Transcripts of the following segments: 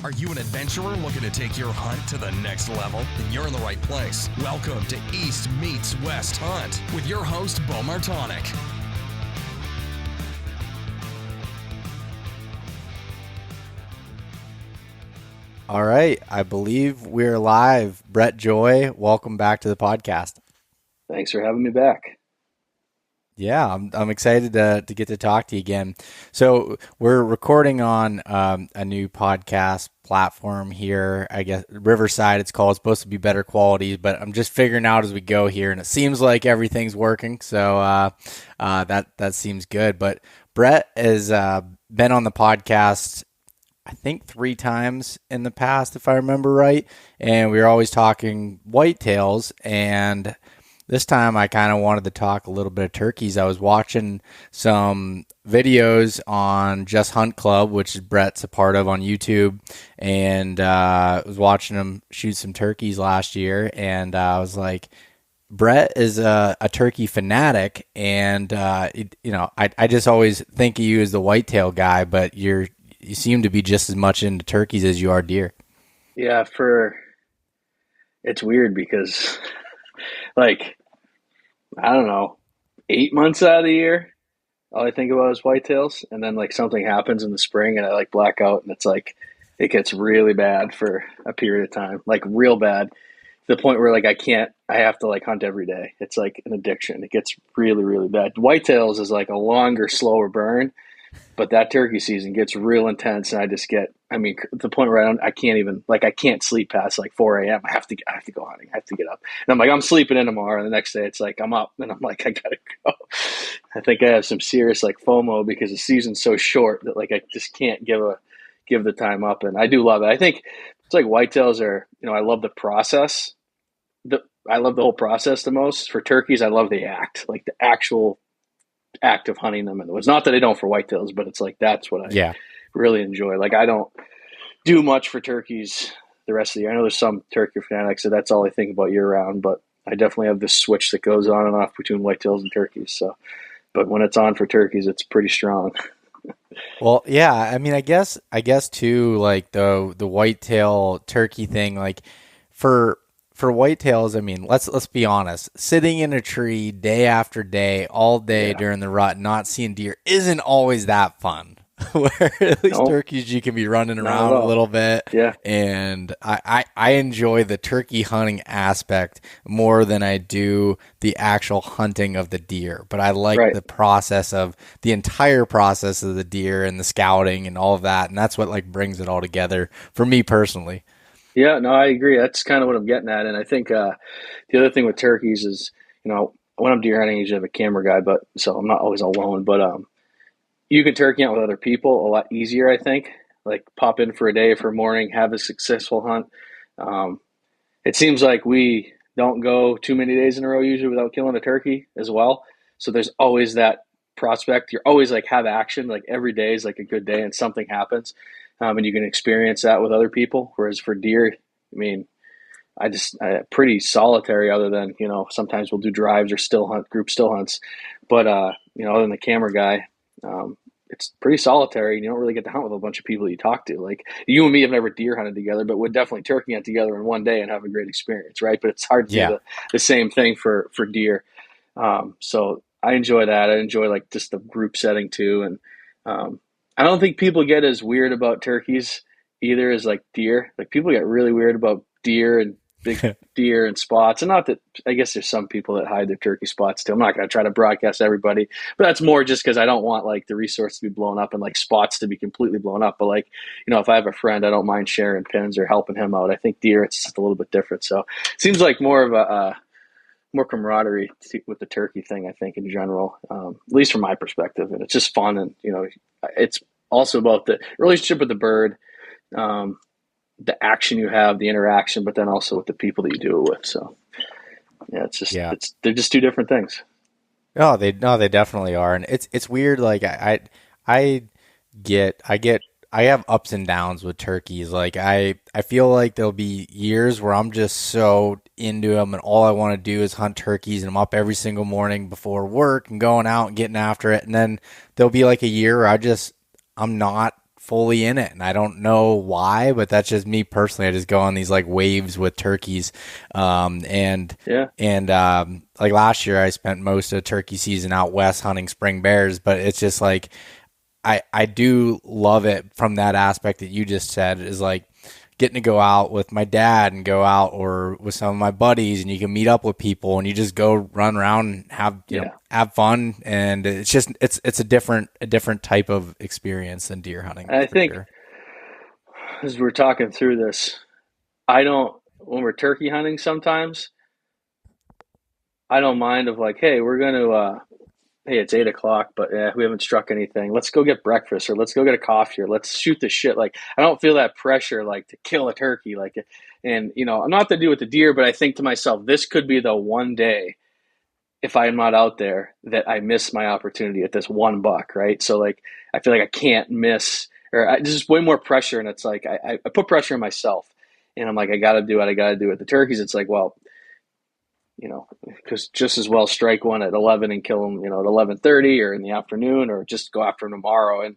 Are you an adventurer looking to take your hunt to the next level? Then you're in the right place. Welcome to East Meets West Hunt with your host, Beau Martonic. All right, I believe we're live. Brett Joy, welcome back to the podcast. Thanks for having me back. Yeah, I'm excited to get to talk to you again. So we're recording on a new podcast platform here. I guess Riverside, it's called. It's supposed to be better quality, but I'm just figuring out as we go here, and it seems like everything's working. So that seems good. But Brett has been on the podcast, I think 3 times in the past, if I remember right. And we were always talking whitetails. And this time I kind of wanted to talk a little bit of turkeys. I was watching some videos on Just Hunt Club, which is Brett's a part of on YouTube. And I was watching him shoot some turkeys last year. And I was like, Brett is a turkey fanatic. And, I just always think of you as the whitetail guy, but you seem to be just as much into turkeys as you are deer. Yeah, it's weird because like, I don't know, 8 months out of the year, all I think about is whitetails. And then like something happens in the spring and I like black out and it's like, it gets really bad for a period of time, like real bad to the point where like I have to like hunt every day. It's like an addiction. It gets really, really bad. Whitetails is like a longer, slower burn. But that turkey season gets real intense, and to the point where I can't sleep past like 4 a.m. I have to go hunting. I have to get up. And I'm like, I'm sleeping in tomorrow. And the next day it's like, I'm up and I'm like, I gotta go. I think I have some serious like FOMO because the season's so short that like, I just can't give the time up. And I do love it. I think it's like whitetails are, I love the process. I love the whole process the most. For turkeys, I love the act, like the actual act of hunting them. And it's not that I don't for whitetails, but it's like that's what I really enjoy. Like I don't do much for turkeys the rest of the year. I know there's some turkey fanatics, so that's all I think about year round, but I definitely have this switch that goes on and off between whitetails and turkeys. So, but when it's on for turkeys, it's pretty strong. Well, yeah, I mean, I guess too, like the whitetail turkey thing, like for whitetails, I mean, let's be honest. Sitting in a tree day after day, all day during the rut, not seeing deer isn't always that fun. Where at least turkeys, you can be running around a little bit. Yeah. And I enjoy the turkey hunting aspect more than I do the actual hunting of the deer. But I like the process of the entire process of the deer and the scouting and all of that. And that's what like brings it all together for me personally. Yeah, no, I agree. That's kind of what I'm getting at. And I think the other thing with turkeys is, when I'm deer hunting, I usually have a camera guy, so I'm not always alone. But you can turkey hunt with other people a lot easier, I think. Like pop in for a day, for a morning, have a successful hunt. It seems like we don't go too many days in a row usually without killing a turkey as well. So there's always that prospect. You're always like have action. Like every day is like a good day and something happens. And you can experience that with other people. Whereas for deer, I mean, I pretty solitary other than, sometimes we'll do drives or group still hunts. But, other than the camera guy, it's pretty solitary. You don't really get to hunt with a bunch of people you talk to. Like you and me have never deer hunted together, but would definitely turkey hunt together in one day and have a great experience. Right. But it's hard to do the same thing for deer. So I enjoy that. I enjoy like just the group setting too. And, I don't think people get as weird about turkeys either as like deer. Like people get really weird about deer and big deer and spots. And not that, I guess there's some people that hide their turkey spots too. I'm not going to try to broadcast everybody, but that's more just because I don't want like the resource to be blown up and like spots to be completely blown up. But like, if I have a friend, I don't mind sharing pins or helping him out. I think deer, it's just a little bit different. So it seems like more of a more camaraderie with the turkey thing, I think, in general, at least from my perspective. And it's just fun. And, it's also about the relationship with the bird, the action you have, the interaction, but then also with the people that you do it with. So, yeah, they're just two different things. No, they definitely are. And it's weird. Like I have ups and downs with turkeys. Like I feel like there'll be years where I'm just so into them and all I want to do is hunt turkeys and I'm up every single morning before work and going out and getting after it. And then there'll be like a year where I'm not fully in it, and I don't know why, but that's just me personally. I just go on these like waves with turkeys, and Yeah. like last year I spent most of turkey season out west hunting spring bears, but it's just like I do love it from that aspect that you just said, is like getting to go out with my dad and go out or with some of my buddies, and you can meet up with people and you just go run around and have, you know, have fun. And it's just, it's a different type of experience than deer hunting. And I think sure. As we're talking through this, when we're turkey hunting sometimes, I don't mind of like, hey, we're going to, hey, it's 8 o'clock, but we haven't struck anything. Let's go get breakfast, or let's go get a coffee, or let's shoot the shit. Like, I don't feel that pressure, like to kill a turkey. Like, and you know, I'm not to do with the deer, but I think to myself, this could be the one day if I'm not out there that I miss my opportunity at this one buck. Right. So like, I feel like I can't miss, or there's just way more pressure. And it's like, I put pressure on myself, and I'm like, I got to do it. I got to do it. The turkeys, it's like, well, you know, because just as well strike one at 11 and kill them, you know, at 11:30 or in the afternoon, or just go after them tomorrow. And,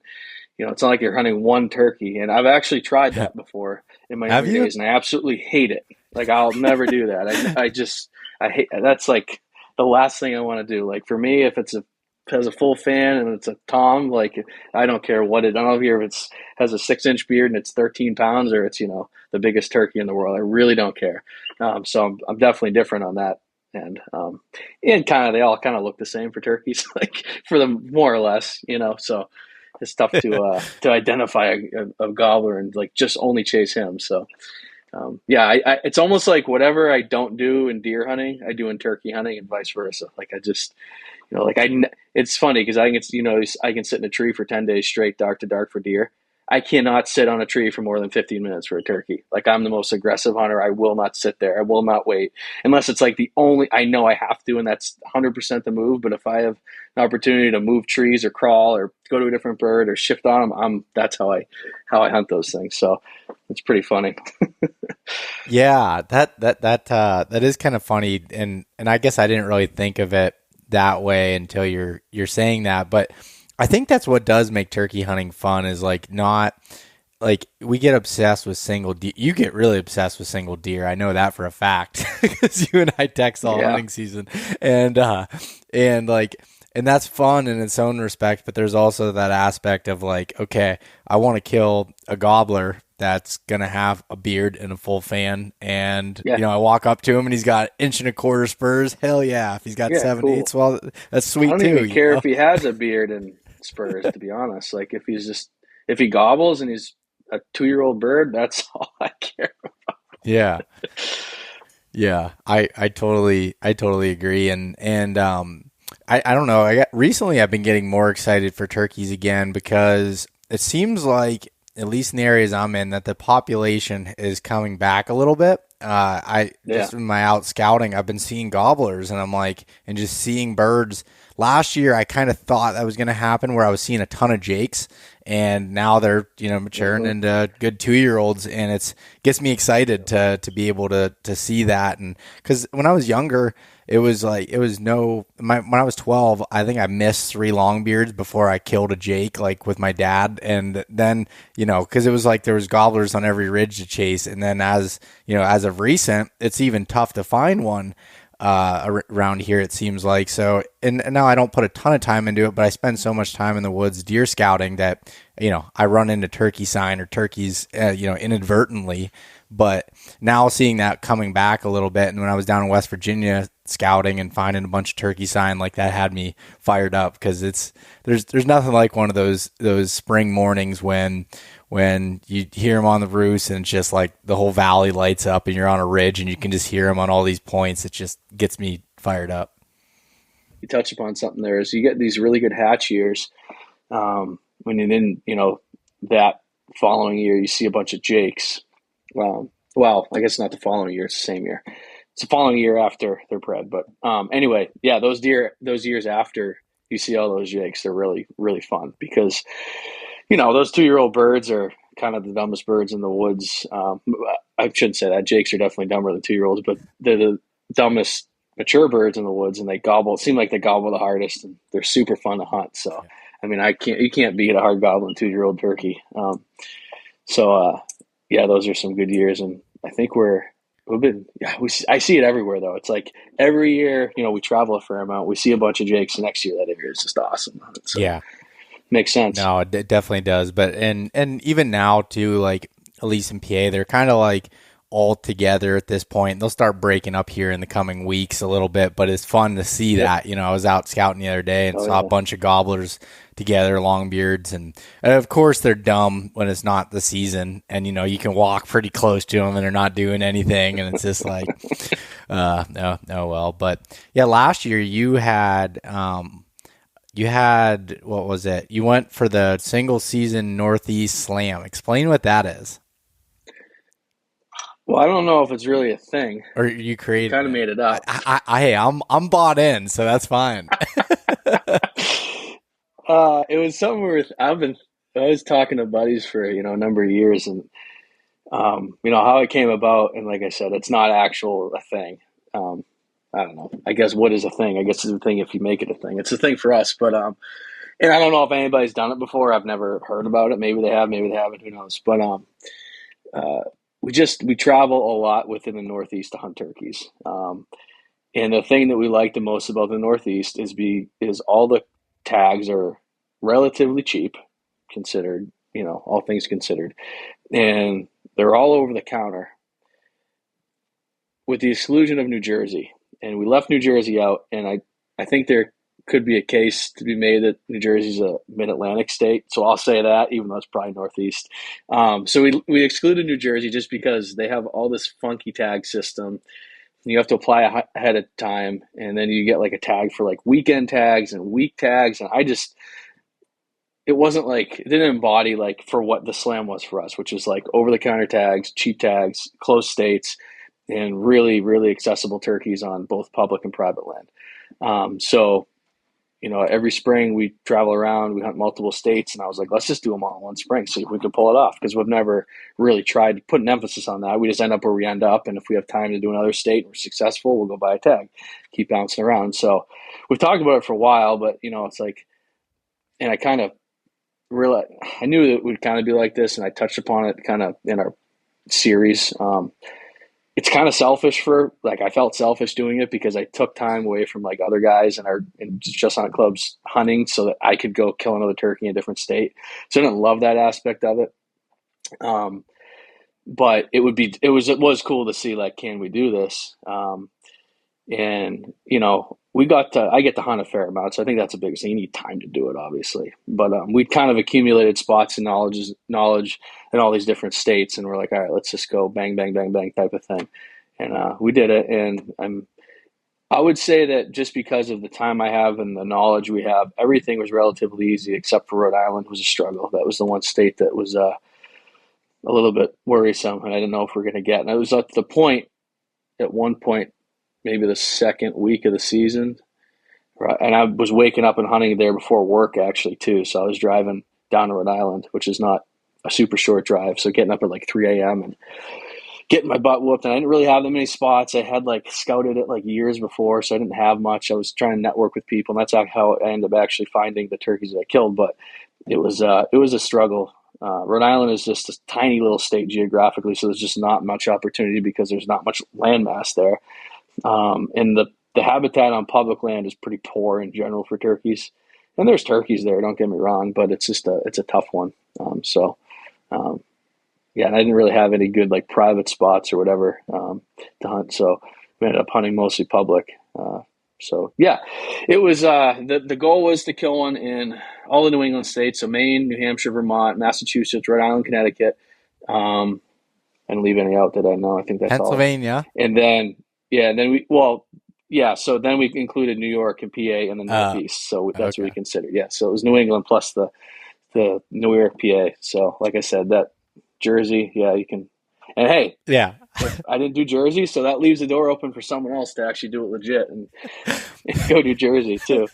you know, it's not like you're hunting one turkey. And I've actually tried that before in my younger days, and I absolutely hate it. Like, I'll never do that. I hate, that's like the last thing I want to do. Like, for me, if it has a full fan and it's a tom, like, I don't care what I don't care if it's has a 6-inch beard and it's 13 pounds, or it's, you know, the biggest turkey in the world. I really don't care. So I'm definitely different on that. And they all kind of look the same for turkeys, like for them, more or less, you know. So it's tough to identify a gobbler and like just only chase him. So it's almost like whatever I don't do in deer hunting, I do in turkey hunting, and vice versa. Like, I just, you know, like it's funny because I can sit in a tree for 10 days straight, dark to dark, for deer. I cannot sit on a tree for more than 15 minutes for a turkey. Like, I'm the most aggressive hunter. I will not sit there. I will not wait unless it's like the only, I know I have to, and that's 100% the move. But if I have an opportunity to move trees or crawl or go to a different bird or shift on them, that's how I hunt those things. So it's pretty funny. Yeah, that is kind of funny. And I guess I didn't really think of it that way until you're saying that, but I think that's what does make turkey hunting fun, is like, not like we get obsessed with single deer. You get really obsessed with single deer. I know that for a fact because you and I text all hunting season, and that's fun in its own respect. But there's also that aspect of like, okay, I want to kill a gobbler that's going to have a beard and a full fan. And, you know, I walk up to him and he's got 1.25 spurs. Hell yeah. If he's got 7/8, well, that's sweet too. I don't even care if he has a beard and spurs, to be honest. Like, if he gobbles and he's a 2-year-old bird, that's all I care about. Yeah. Yeah. I totally agree. And I don't know. Recently I've been getting more excited for turkeys again, because it seems like, at least in the areas I'm in, that the population is coming back a little bit. Just in my out scouting, I've been seeing gobblers, and I'm like, and just seeing birds. Last year, I kind of thought that was going to happen, where I was seeing a ton of jakes, and now they're, you know, maturing into good 2-year-olds, and it gets me excited to be able to see that. And because when I was younger, it was like, when I was 12, I think I missed 3 longbeards before I killed a jake, like with my dad. And then, you know, because it was like there was gobblers on every ridge to chase. And then as of recent, it's even tough to find one around here, it seems like. So, and now I don't put a ton of time into it, but I spend so much time in the woods deer scouting that, you know, I run into turkey sign or turkeys, inadvertently. But now seeing that coming back a little bit, and when I was down in West Virginia scouting and finding a bunch of turkey sign, like, that had me fired up, because there's nothing like one of those spring mornings when you hear them on the roost and it's just like the whole valley lights up and you're on a ridge and you can just hear them on all these points. It just gets me fired up. You touch upon something there, is you get these really good hatch years. When you then, you know, that following year you see a bunch of jakes. Well, I guess not the following year, it's the same year. It's the following year after they're bred. But anyway, yeah, those years after you see all those jakes, they're really, really fun, because, you know, those 2-year-old birds are kind of the dumbest birds in the woods. I shouldn't say that. Jakes are definitely dumber than 2-year-olds, but they're the dumbest mature birds in the woods, and they seem like they gobble the hardest, and they're super fun to hunt. So I mean, you can't beat a hard goblin 2-year-old turkey. Yeah, those are some good years, and I think I see it everywhere though. It's like every year, we travel a fair amount. We see a bunch of jakes. The next year, that area is just awesome. So Yeah. makes sense. No, it definitely does. But and even now too, like at least in PA, they're kind of like all together at this point. They'll start breaking up here in the coming weeks a little bit, but it's fun to see that. I was out scouting the other day and saw a bunch of gobblers together, longbeards, and of course they're dumb when it's not the season, and you can walk pretty close to them and they're not doing anything, and it's just like, no, well, but yeah, last year you had what was it? You went for the single season Northeast Slam. Explain what that is. Well, I don't know if it's really a thing. Or you created kind of made it up. Hey, I'm bought in, so that's fine. It was something I was talking to buddies for a number of years, and how it came about. And like I said, it's not actual a thing. I don't know. I guess what is a thing? I guess it's a thing if you make it a thing. It's a thing for us, but and I don't know if anybody's done it before. I've never heard about it. Maybe they have, maybe they haven't. Who knows? But we travel a lot within the Northeast to hunt turkeys. And the thing that we like the most about the Northeast is all the tags are relatively cheap, considered, all things considered, and they're all over the counter, with the exclusion of New Jersey. And we left New Jersey out, and I think there could be a case to be made that New Jersey's a mid-Atlantic state. So I'll say that, even though it's probably Northeast. So we excluded New Jersey just because they have all this funky tag system. You have to apply ahead of time, and then you get like a tag for like weekend tags and week tags. And it wasn't like, it didn't embody like for what the Slam was for us, which is like over-the-counter tags, cheap tags, closed states, and really, really accessible turkeys on both public and private land. Every spring we travel around, we hunt multiple states, and I was like, let's just do them all in one spring, see if we can pull it off, because we've never really tried to put an emphasis on that. We just end up where we end up, and if we have time to do another state and we're successful, we'll go buy a tag, keep bouncing around. So we've talked about it for a while, but it's like, and I kind of realized, I knew that it would kind of be like this, and I touched upon it kind of in our series. It's kind of selfish I felt selfish doing it because I took time away from like other guys and just on clubs hunting so that I could go kill another turkey in a different state. So I didn't love that aspect of it. But it was cool to see, like, can we do this? And I get to hunt a fair amount. So I think that's a big thing. You need time to do it, obviously. But we kind of accumulated spots and knowledge in all these different states. And we're like, all right, let's just go bang, bang, bang, bang type of thing. And we did it. And I would say that just because of the time I have and the knowledge we have, everything was relatively easy except for Rhode Island was a struggle. That was the one state that was a little bit worrisome, and I didn't know if we were going to get. And I was at one point, maybe the second week of the season, right? And I was waking up and hunting there before work actually too. So I was driving down to Rhode Island, which is not a super short drive. So getting up at like 3 a.m. and getting my butt whooped. And I didn't really have that many spots. I had like scouted it like years before, so I didn't have much. I was trying to network with people, and that's how I ended up actually finding the turkeys that I killed. But it was a struggle. Rhode Island is just a tiny little state geographically, so there's just not much opportunity because there's not much landmass there. And the habitat on public land is pretty poor in general for turkeys. And there's turkeys there, don't get me wrong, but it's a tough one. Yeah, and I didn't really have any good like private spots or whatever to hunt, so we ended up hunting mostly public. So yeah, it was the goal was to kill one in all the New England states, so Maine, New Hampshire, Vermont, Massachusetts, Rhode Island, Connecticut, and leave any out that I know. I think that's Pennsylvania. all. And then so then we included New York and PA in the Northeast, so that's what we considered. Yeah, so it was New England plus the New York, PA. So like I said, that Jersey, yeah, you can. And hey, yeah, I didn't do Jersey, so that leaves the door open for someone else to actually do it legit and go do Jersey too.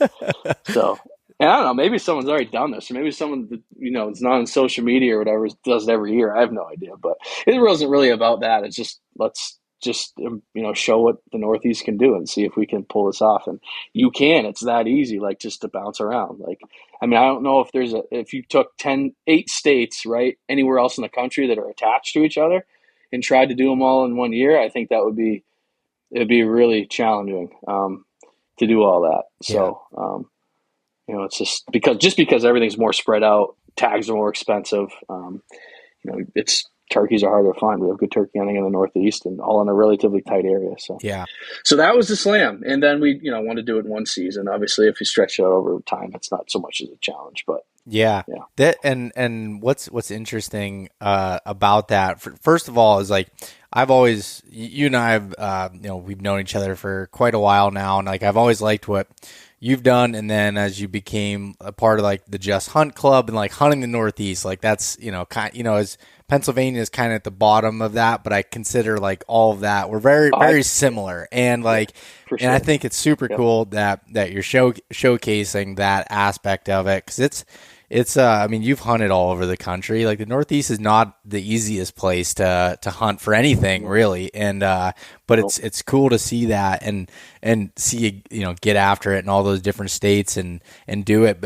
So, and I don't know, maybe someone's already done this, or maybe someone it's not on social media or whatever does it every year. I have no idea, but it wasn't really about that. It's just let's just show what the Northeast can do and see if we can pull this off. And you can. It's that easy, like just to bounce around. Like, I mean, I don't know if you took 8 states, right, anywhere else in the country that are attached to each other, and tried to do them all in one year. I think it'd be really challenging to do all that. Yeah. So it's just because everything's more spread out, tags are more expensive. It's turkeys are harder to find. We have good turkey hunting in the Northeast and all in a relatively tight area. So Yeah. so that was the slam, and then we want to do it in one season. Obviously, if you stretch it out over time, it's not so much as a challenge. But yeah. That and what's interesting about that, first of all, is like I've always, you and I have we've known each other for quite a while now, and like I've always liked what you've done. And then as you became a part of like the Just Hunt Club and like hunting the Northeast, like that's as Pennsylvania is kind of at the bottom of that, but I consider like all of that we're very similar, and like for and I sure. think it's super cool that you're showcasing that aspect of it, because it's I mean, you've hunted all over the country. Like the Northeast is not the easiest place to hunt for anything really, and but it's cool to see that and see get after it in all those different states and do it.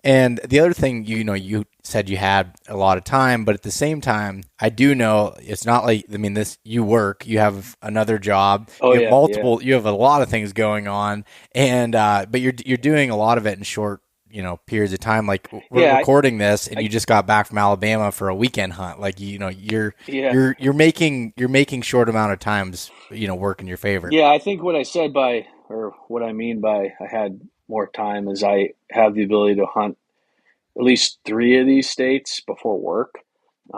And the other thing, you said you had a lot of time, but at the same time, I do know it's not like, I mean, you work, you have another job, you have you have a lot of things going on, and but you're doing a lot of it in short periods of time. Like we're recording this, and you just got back from Alabama for a weekend hunt. Like you're making short amount of times work in your favor. Yeah, I think what I mean by I had more time is I have the ability to hunt at least 3 of these states before work,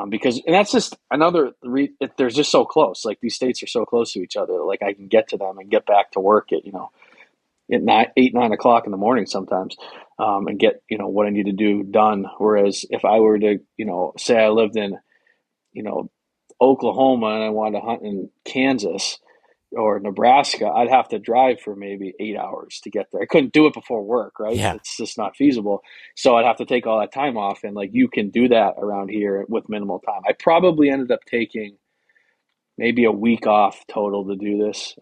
because and that's just they're just so close. Like these states are so close to each other. Like I can get to them and get back to work at at 9 o'clock in the morning sometimes, and get what I need to do done. Whereas if I were to say I lived in Oklahoma and I wanted to hunt in Kansas or Nebraska, I'd have to drive for maybe 8 hours to get there. I couldn't do it before work, right? Yeah. It's just not feasible. So I'd have to take all that time off, and like you can do that around here with minimal time. I probably ended up taking maybe a week off total to do this.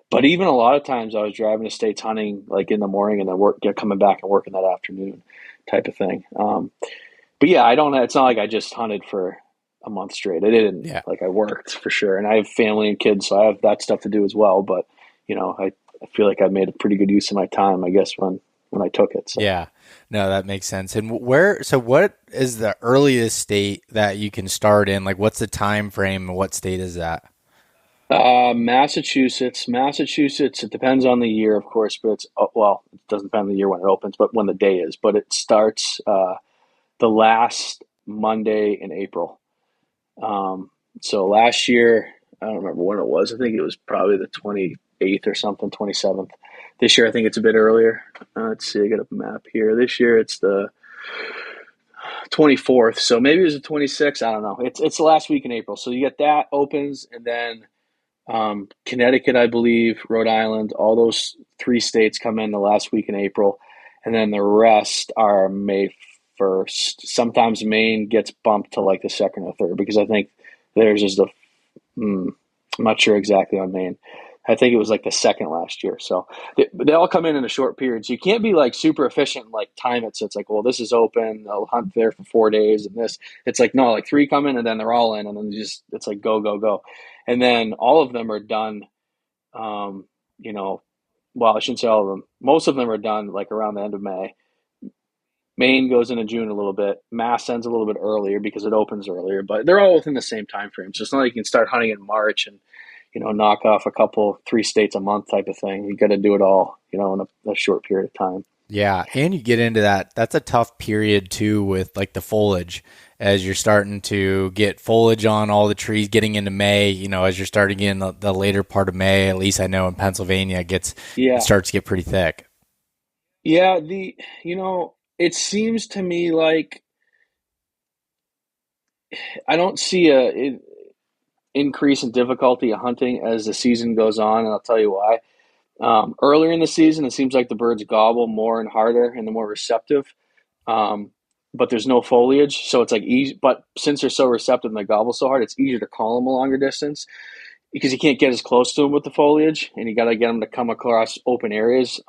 But even a lot of times I was driving to states hunting like in the morning and then coming back and working that afternoon type of thing. But yeah, it's not like I just hunted for a month straight. I didn't. Yeah. Like I worked for sure, and I have family and kids, so I have that stuff to do as well. But I feel like I made a pretty good use of my time, I guess, when I took it. So. Yeah, no, that makes sense. And what is the earliest state that you can start in? Like, what's the time frame, and what state is that? Massachusetts. It depends on the year, of course, but it doesn't depend on the year when it opens, but when the day is. But it starts the last Monday in April. So last year, I don't remember when it was. I think it was probably the 28th or something, 27th. This year, I think it's a bit earlier. Let's see, I got a map here. This year, it's the 24th. So maybe it was the 26th. I don't know. It's the last week in April. So you get that opens, and then Connecticut, I believe, Rhode Island, all those 3 states come in the last week in April. And then the rest are May 1st. Sometimes Maine gets bumped to like the 2nd or 3rd, because I think theirs is I'm not sure exactly on Maine. I think it was like the 2nd last year. So they all come in a short period. So you can't be like super efficient and like time it. So it's like, well, this is open. I'll hunt there for 4 days and this. It's like, no, like 3 come in and then they're all in, and then it's like go, go, go. And then all of them are done, well, I shouldn't say all of them. Most of them are done like around the end of May. Maine goes into June a little bit. Mass ends a little bit earlier because it opens earlier, but they're all within the same time frame. So it's not like you can start hunting in March and, knock off 3 states a month type of thing. You got to do it all, in a short period of time. Yeah, and you get into that. That's a tough period too with like the foliage, as you're starting to get foliage on all the trees getting into May, as you're starting in the later part of May, at least I know in Pennsylvania, it starts to get pretty thick. Yeah, it seems to me like I don't see a increase in difficulty of hunting as the season goes on, and I'll tell you why. Earlier in the season, it seems like the birds gobble more and harder and they're more receptive. But there's no foliage, so it's like easy. But since they're so receptive and they gobble so hard, it's easier to call them a longer distance. because you can't get as close to them with the foliage, and you got to get them to come across open areas.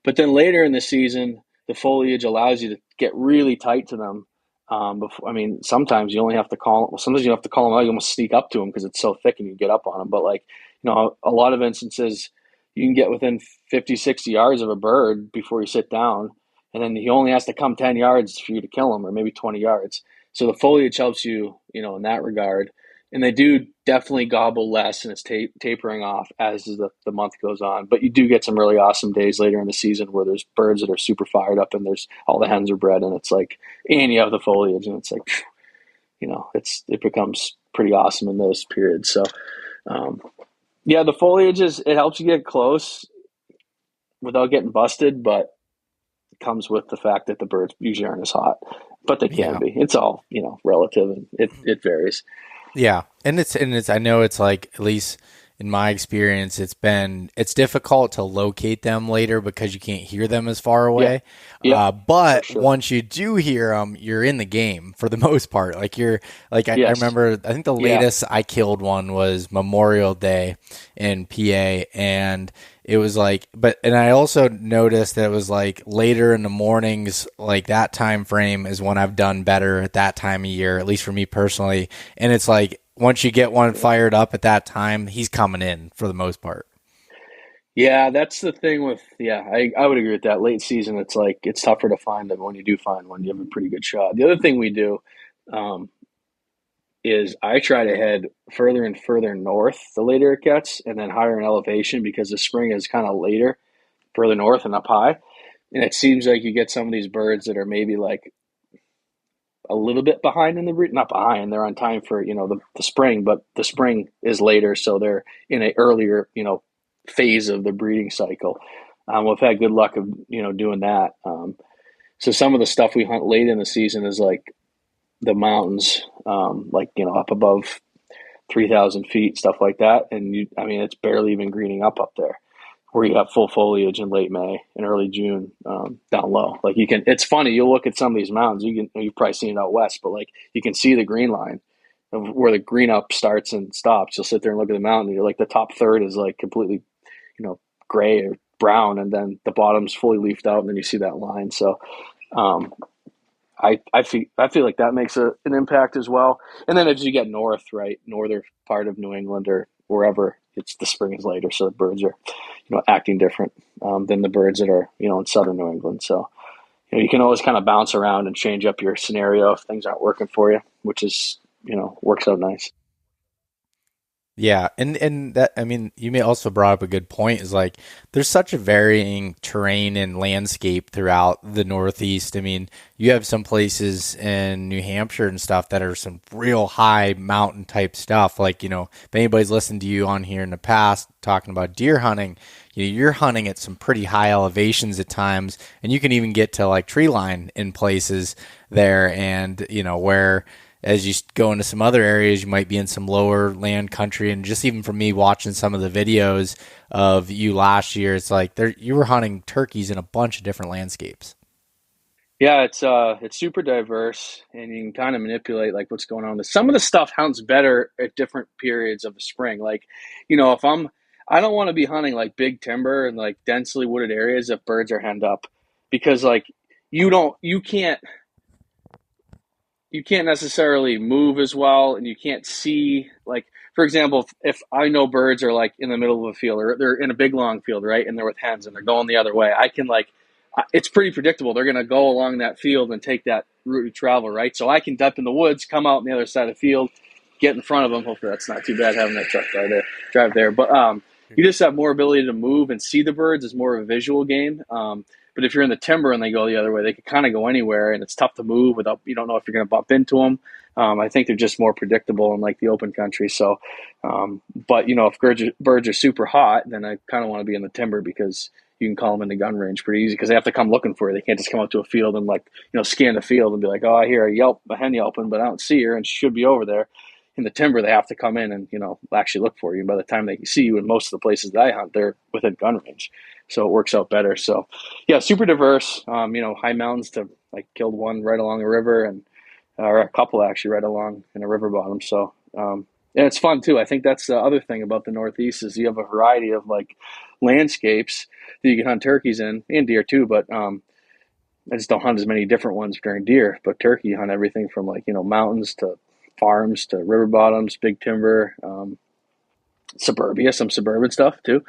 But then later in the season, the foliage allows you to get really tight to them. Before, I mean, sometimes you only have to call. Well, sometimes you have to call them out. You almost sneak up to them because it's so thick, and you get up on them. But like, a lot of instances, you can get within 50, 60 yards of a bird before you sit down, and then he only has to come 10 yards for you to kill him, or maybe 20 yards. So the foliage helps you, in that regard. And they do definitely gobble less, and it's tapering off as the month goes on. But you do get some really awesome days later in the season where there's birds that are super fired up, and there's all the hens are bred, and it's like, and you have the foliage, and it's like, it becomes pretty awesome in those periods. So, yeah, the foliage it helps you get close without getting busted, but it comes with the fact that the birds usually aren't as hot, but they can Yeah. be. It's all relative, and it varies. Yeah, and it's I know it's like, at least in my experience, it's difficult to locate them later because you can't hear them as far Yeah, away. yeah, for But sure. once you do hear them, you're in the game for the most part. Like you're like I Yes. remember, I think the Yeah. latest I killed one was Memorial Day in PA, and it was like, and I also noticed that it was like later in the mornings, like that time frame is when I've done better at that time of year, at least for me personally. And it's like, once you get one fired up at that time, he's coming in for the most part. Yeah, that's the thing with, yeah, I would agree with that. Late season, it's like it's tougher to find them. When you do find one, you have a pretty good shot. The other thing we do, um, is I try to head further and further north the later it gets, and then higher in elevation, because the spring is kind of later, further north and up high. And it seems like you get some of these birds that are maybe like a little bit behind in the breed, not behind, they're on time for, the spring, but the spring is later, so they're in a earlier, phase of the breeding cycle. We've had good luck of, doing that. So some of the stuff we hunt late in the season is like the mountains, like, up above 3,000 feet, stuff like that. And I mean, it's barely even greening up there, where you have full foliage in late May and early June, down low. Like it's funny. You'll look at some of these mountains. You've probably seen it out west, but like you can see the green line of where the green up starts and stops. You'll sit there and look at the mountain. And you're like, the top third is like completely, gray or brown, and then the bottom's fully leafed out, and then you see that line. So, um, I feel like that makes an impact as well. And then as you get north, right, northern part of New England or wherever, it's the spring is later, so the birds are, acting different, than the birds that are, in southern New England. So, you can always kind of bounce around and change up your scenario if things aren't working for you, which is, works out nice. Yeah, and that, I mean, you may also brought up a good point, is like there's such a varying terrain and landscape throughout the Northeast. I mean, you have some places in New Hampshire and stuff that are some real high mountain type stuff. Like, if anybody's listened to you on here in the past talking about deer hunting, you're hunting at some pretty high elevations at times, and you can even get to like tree line in places there, and where as you go into some other areas, you might be in some lower land country. And just even from me watching some of the videos of you last year, it's like you were hunting turkeys in a bunch of different landscapes. Yeah, it's super diverse, and you can kind of manipulate like what's going on. Some of the stuff hunts better at different periods of the spring. Like, if I don't want to be hunting like big timber and like densely wooded areas if birds are henned up, because like you don't you can't necessarily move as well, and you can't see, like, for example, if I know birds are like in the middle of a field, or they're in a big long field, right, and they're with hens and they're going the other way, I can like, it's pretty predictable, they're going to go along that field and take that route of travel, right? So I can duck in the woods, come out on the other side of the field, get in front of them. Hopefully that's not too bad having that truck drive there. But you just have more ability to move and see the birds. It's more of a visual game. But if you're in the timber and they go the other way, they can kind of go anywhere, and it's tough to move without, you don't know if you're going to bump into them. I think they're just more predictable in like the open country. So, but if birds are super hot, then I kind of want to be in the timber, because you can call them in the gun range pretty easy, because they have to come looking for you. They can't just come out to a field and like, scan the field and be like, oh, I hear a hen yelping, but I don't see her, and she should be over there. In the timber, they have to come in and, actually look for you. And by the time they see you in most of the places that I hunt, they're within gun range. So it works out better. So yeah, super diverse, high mountains to like killed one right along a river, and or a couple actually right along in a river bottom. So And it's fun too. I think that's the other thing about the Northeast is you have a variety of like landscapes that you can hunt turkeys in and deer too. But I just don't hunt as many different ones during deer. But turkey, you hunt everything from like mountains to farms to river bottoms, big timber, suburbia, some suburban stuff too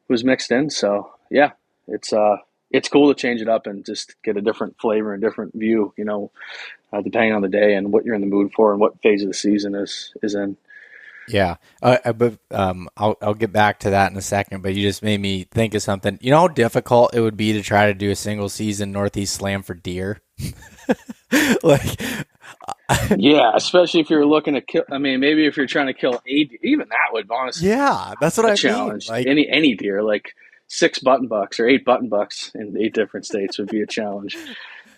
was mixed in. So yeah, it's cool to change it up and just get a different flavor and different view. Depending on the day and what you're in the mood for and what phase of the season is in. Yeah, but I'll get back to that in a second. But you just made me think of something. You know how difficult it would be to try to do a single season Northeast Slam for deer. Like, Yeah, especially if you're looking to kill. I mean, maybe if you're trying to kill even that would honestly yeah, that's what a I mean. challenge. Like, Any deer, like 6 button bucks or 8 button bucks in 8 different states would be a challenge.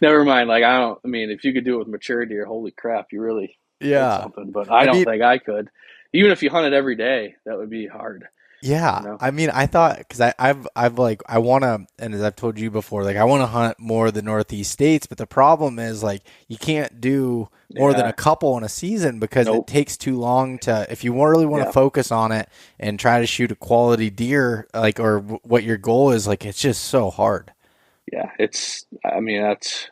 Never mind. Like I don't. I mean, if you could do it with mature deer, holy crap, you really did yeah, something. But I I don't mean, think I could. Even if you hunted every day, that would be hard. You yeah, know. I mean, I thought because I've like I want to, and as I've told you before, like I want to hunt more of the Northeast states, but the problem is like you can't do more than a Yeah. couple in a season because it Nope. takes too long to if you really want to Yeah. focus on it and try to shoot a quality deer like or what your goal is like it's just so hard. Yeah. It's. I mean, that's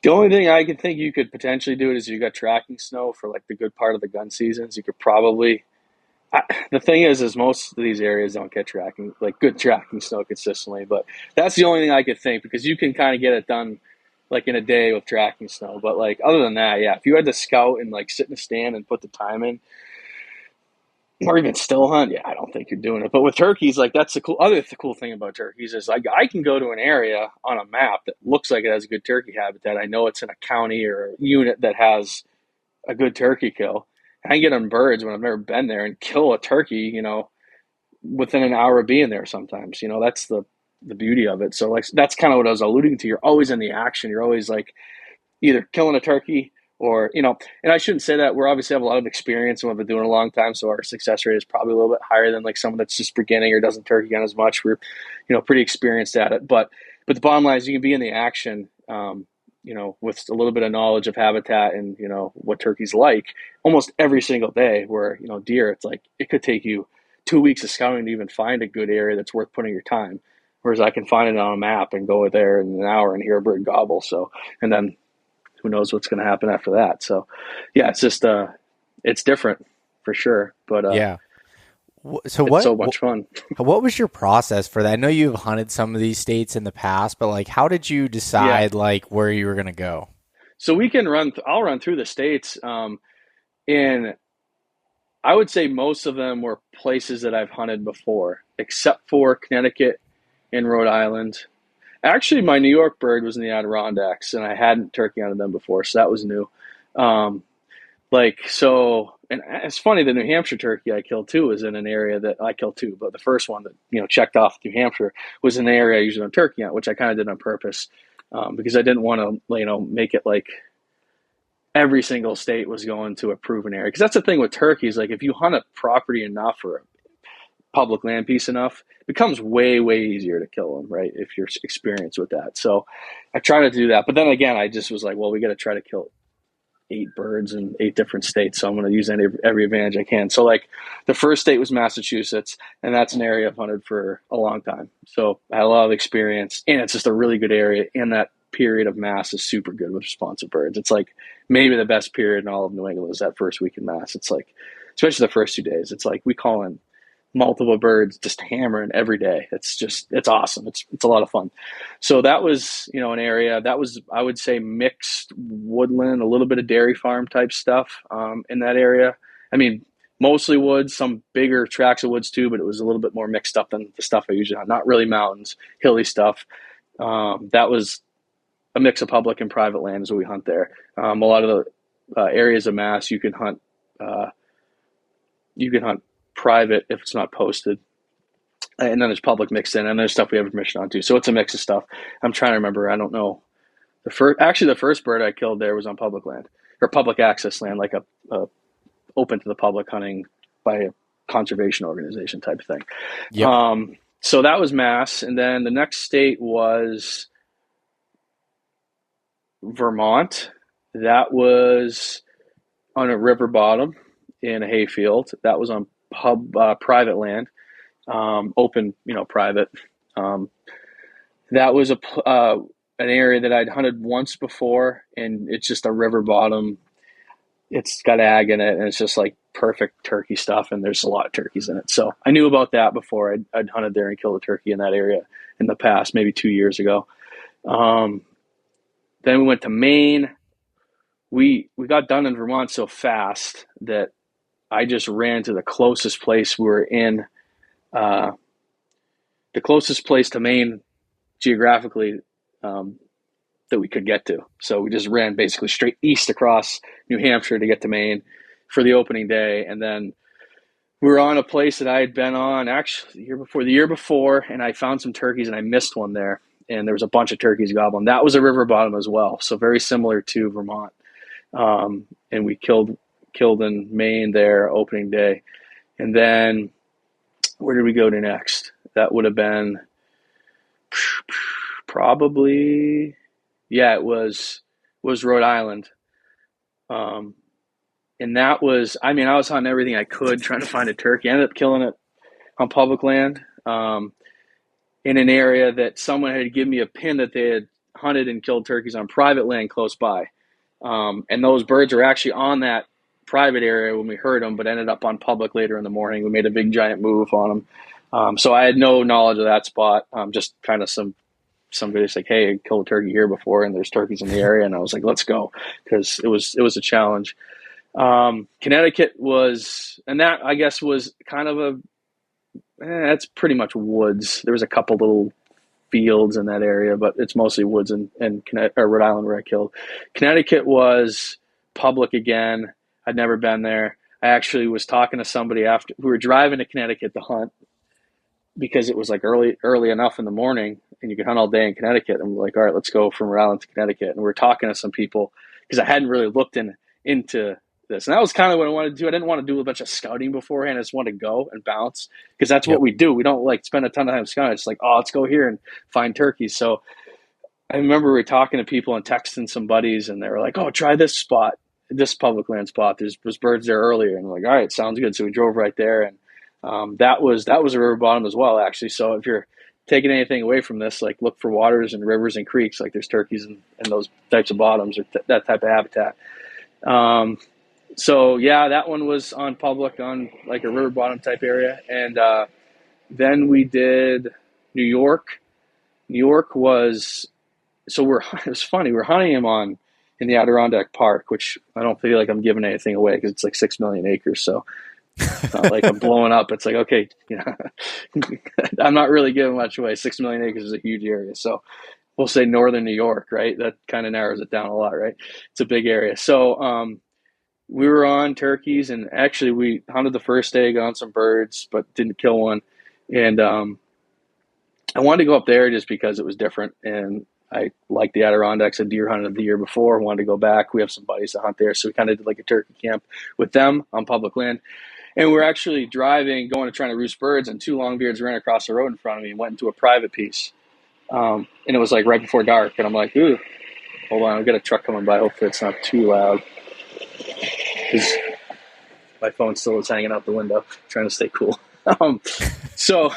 the only thing I can think you could potentially do it is you got tracking snow for like the good part of the gun seasons. You could probably. The thing is most of these areas don't get tracking like good tracking snow consistently. But that's the only thing I could think because you can kind of get it done like in a day with tracking snow. But like other than that, yeah, if you had to scout and like sit in a stand and put the time in, or even still hunt, yeah, I don't think you're doing it. But with turkeys, like that's the cool thing about turkeys is like I can go to an area on a map that looks like it has a good turkey habitat. I know it's in a county or a unit that has a good turkey kill. I can get on birds when I've never been there and kill a turkey, within an hour of being there sometimes. That's the beauty of it. So like that's kind of what I was alluding to. You're always in the action. You're always like either killing a turkey or and I shouldn't say that we're obviously have a lot of experience and we've been doing it a long time, so our success rate is probably a little bit higher than like someone that's just beginning or doesn't turkey hunt as much. We're pretty experienced at it, but the bottom line is you can be in the action, with a little bit of knowledge of habitat and what turkeys like almost every single day. Where deer, it's like it could take you 2 weeks of scouting to even find a good area that's worth putting your time. Whereas I can find it on a map and go there in an hour and hear a bird gobble. So, and then who knows what's going to happen after that. So yeah, it's just it's different for sure, but Yeah. So it's so much fun. what was your process for that? I know you've hunted some of these states in the past, but like how did you Yeah, decide like where you were going to go? so we can I'll run through the states, and I would say most of them were places that I've hunted before, except for Connecticut and Rhode Island. Actually, my New York bird was in the Adirondacks, and I hadn't turkey hunted them before, so that was new. Um, and it's funny, the New Hampshire turkey I killed too was in an area that I killed too, but the first one that checked off New Hampshire was in the area I usually don't turkey hunt, which I kind of did on purpose, because I didn't want to make it like every single state was going to a proven area. Because that's the thing with turkeys, like if you hunt a property enough or a public land piece enough, it becomes way easier to kill them, right? If you're experienced with that. So I try to do that, but then again, I just was like, well, we got to try to kill 8 birds in 8 different states. So I'm going to use every advantage I can. So like the first state was Massachusetts, and that's an area I've hunted for a long time. So I had a lot of experience, and it's just a really good area. And that period of Mass is super good with responsive birds. It's like maybe the best period in all of New England is that first week in Mass. It's like, especially the first 2 days, it's like we call in multiple birds just hammering every day. It's awesome. It's a lot of fun. So that was, an area that was, I would say, mixed woodland, a little bit of dairy farm type stuff, in that area. I mean, mostly woods, some bigger tracts of woods too, but it was a little bit more mixed up than the stuff I usually hunt. Not really mountains, hilly stuff. That was a mix of public and private land is what we hunt there. A lot of the areas of Mass you can hunt private if it's not posted, and then there's public mixed in, and there's stuff we have permission on too. So it's a mix of stuff. I'm trying to remember. I don't know. The first bird I killed there was on public land or public access land, like a open to the public hunting by a conservation organization type of thing. Yep. So that was Mass, and then the next state was Vermont. That was on a river bottom, in a hayfield. That was on private land, open, private. That was an area that I'd hunted once before, and it's just a river bottom. It's got ag in it, and it's just like perfect turkey stuff, and there's a lot of turkeys in it. So I knew about that before. I'd hunted there and killed a turkey in that area in the past, maybe 2 years ago. Then we went to Maine. We got done in Vermont so fast that I just ran to the closest place we were in, the closest place to Maine geographically that we could get to. So we just ran basically straight east across New Hampshire to get to Maine for the opening day. And then we were on a place that I had been on actually the year before, and I found some turkeys and I missed one there. And there was a bunch of turkeys gobbling. That was a river bottom as well. So very similar to Vermont. And we killed in Maine there opening day. And then where did we go to next? That would have been probably, it was Rhode Island. And that was, I was hunting everything I could, trying to find a turkey. I ended up killing it on public land, in an area that someone had given me a pin that they had hunted and killed turkeys on private land close by. And those birds were actually on that private area when we heard them, but ended up on public later in the morning. We made a big giant move on them. So I had no knowledge of that spot. Just kind of somebody's like, hey, I killed a turkey here before, and there's turkeys in the area. And I was like, let's go, because it was a challenge. Connecticut was, and that I guess was kind of that's pretty much woods. There was a couple little fields in that area, but it's mostly woods and Rhode Island where I killed. Connecticut was public again. I'd never been there. I actually was talking to somebody after we were driving to Connecticut to hunt, because it was like early enough in the morning and you could hunt all day in Connecticut. And we're like, all right, let's go from Rhode Island to Connecticut. And we were talking to some people because I hadn't really looked into this. And that was kind of what I wanted to do. I didn't want to do a bunch of scouting beforehand. I just wanted to go and bounce, because that's what we do. We don't like spend a ton of time scouting. It's like, oh, let's go here and find turkeys. So I remember we were talking to people and texting some buddies, and they were like, oh, try this spot, this public land spot. There's birds there earlier. And we're like, all right, sounds good. So we drove right there, and that was a river bottom as well, actually. So if you're taking anything away from this, like look for waters and rivers and creeks, like there's turkeys in those types of bottoms or that type of habitat. So yeah, that one was on public, on like a river bottom type area. And then we did New York. New York was, so it was funny. We're hunting him in the Adirondack Park, which I don't feel like I'm giving anything away because it's like 6 million acres. So it's not like I'm blowing up. It's like, okay, I'm not really giving much away. 6 million acres is a huge area. So we'll say northern New York, right? That kind of narrows it down a lot, right? It's a big area. So we were on turkeys, and actually we hunted the first day, got on some birds, but didn't kill one. And I wanted to go up there just because it was different. And I liked the Adirondacks. I deer hunted the year before. Wanted to go back. We have some buddies that hunt there. So we kind of did like a turkey camp with them on public land. And we're actually driving, going to trying to roost birds, and two longbeards ran across the road in front of me and went into a private piece. And it was like right before dark. And I'm like, ooh, hold on, I've got a truck coming by. Hopefully it's not too loud, because my phone still is hanging out the window, trying to stay cool. So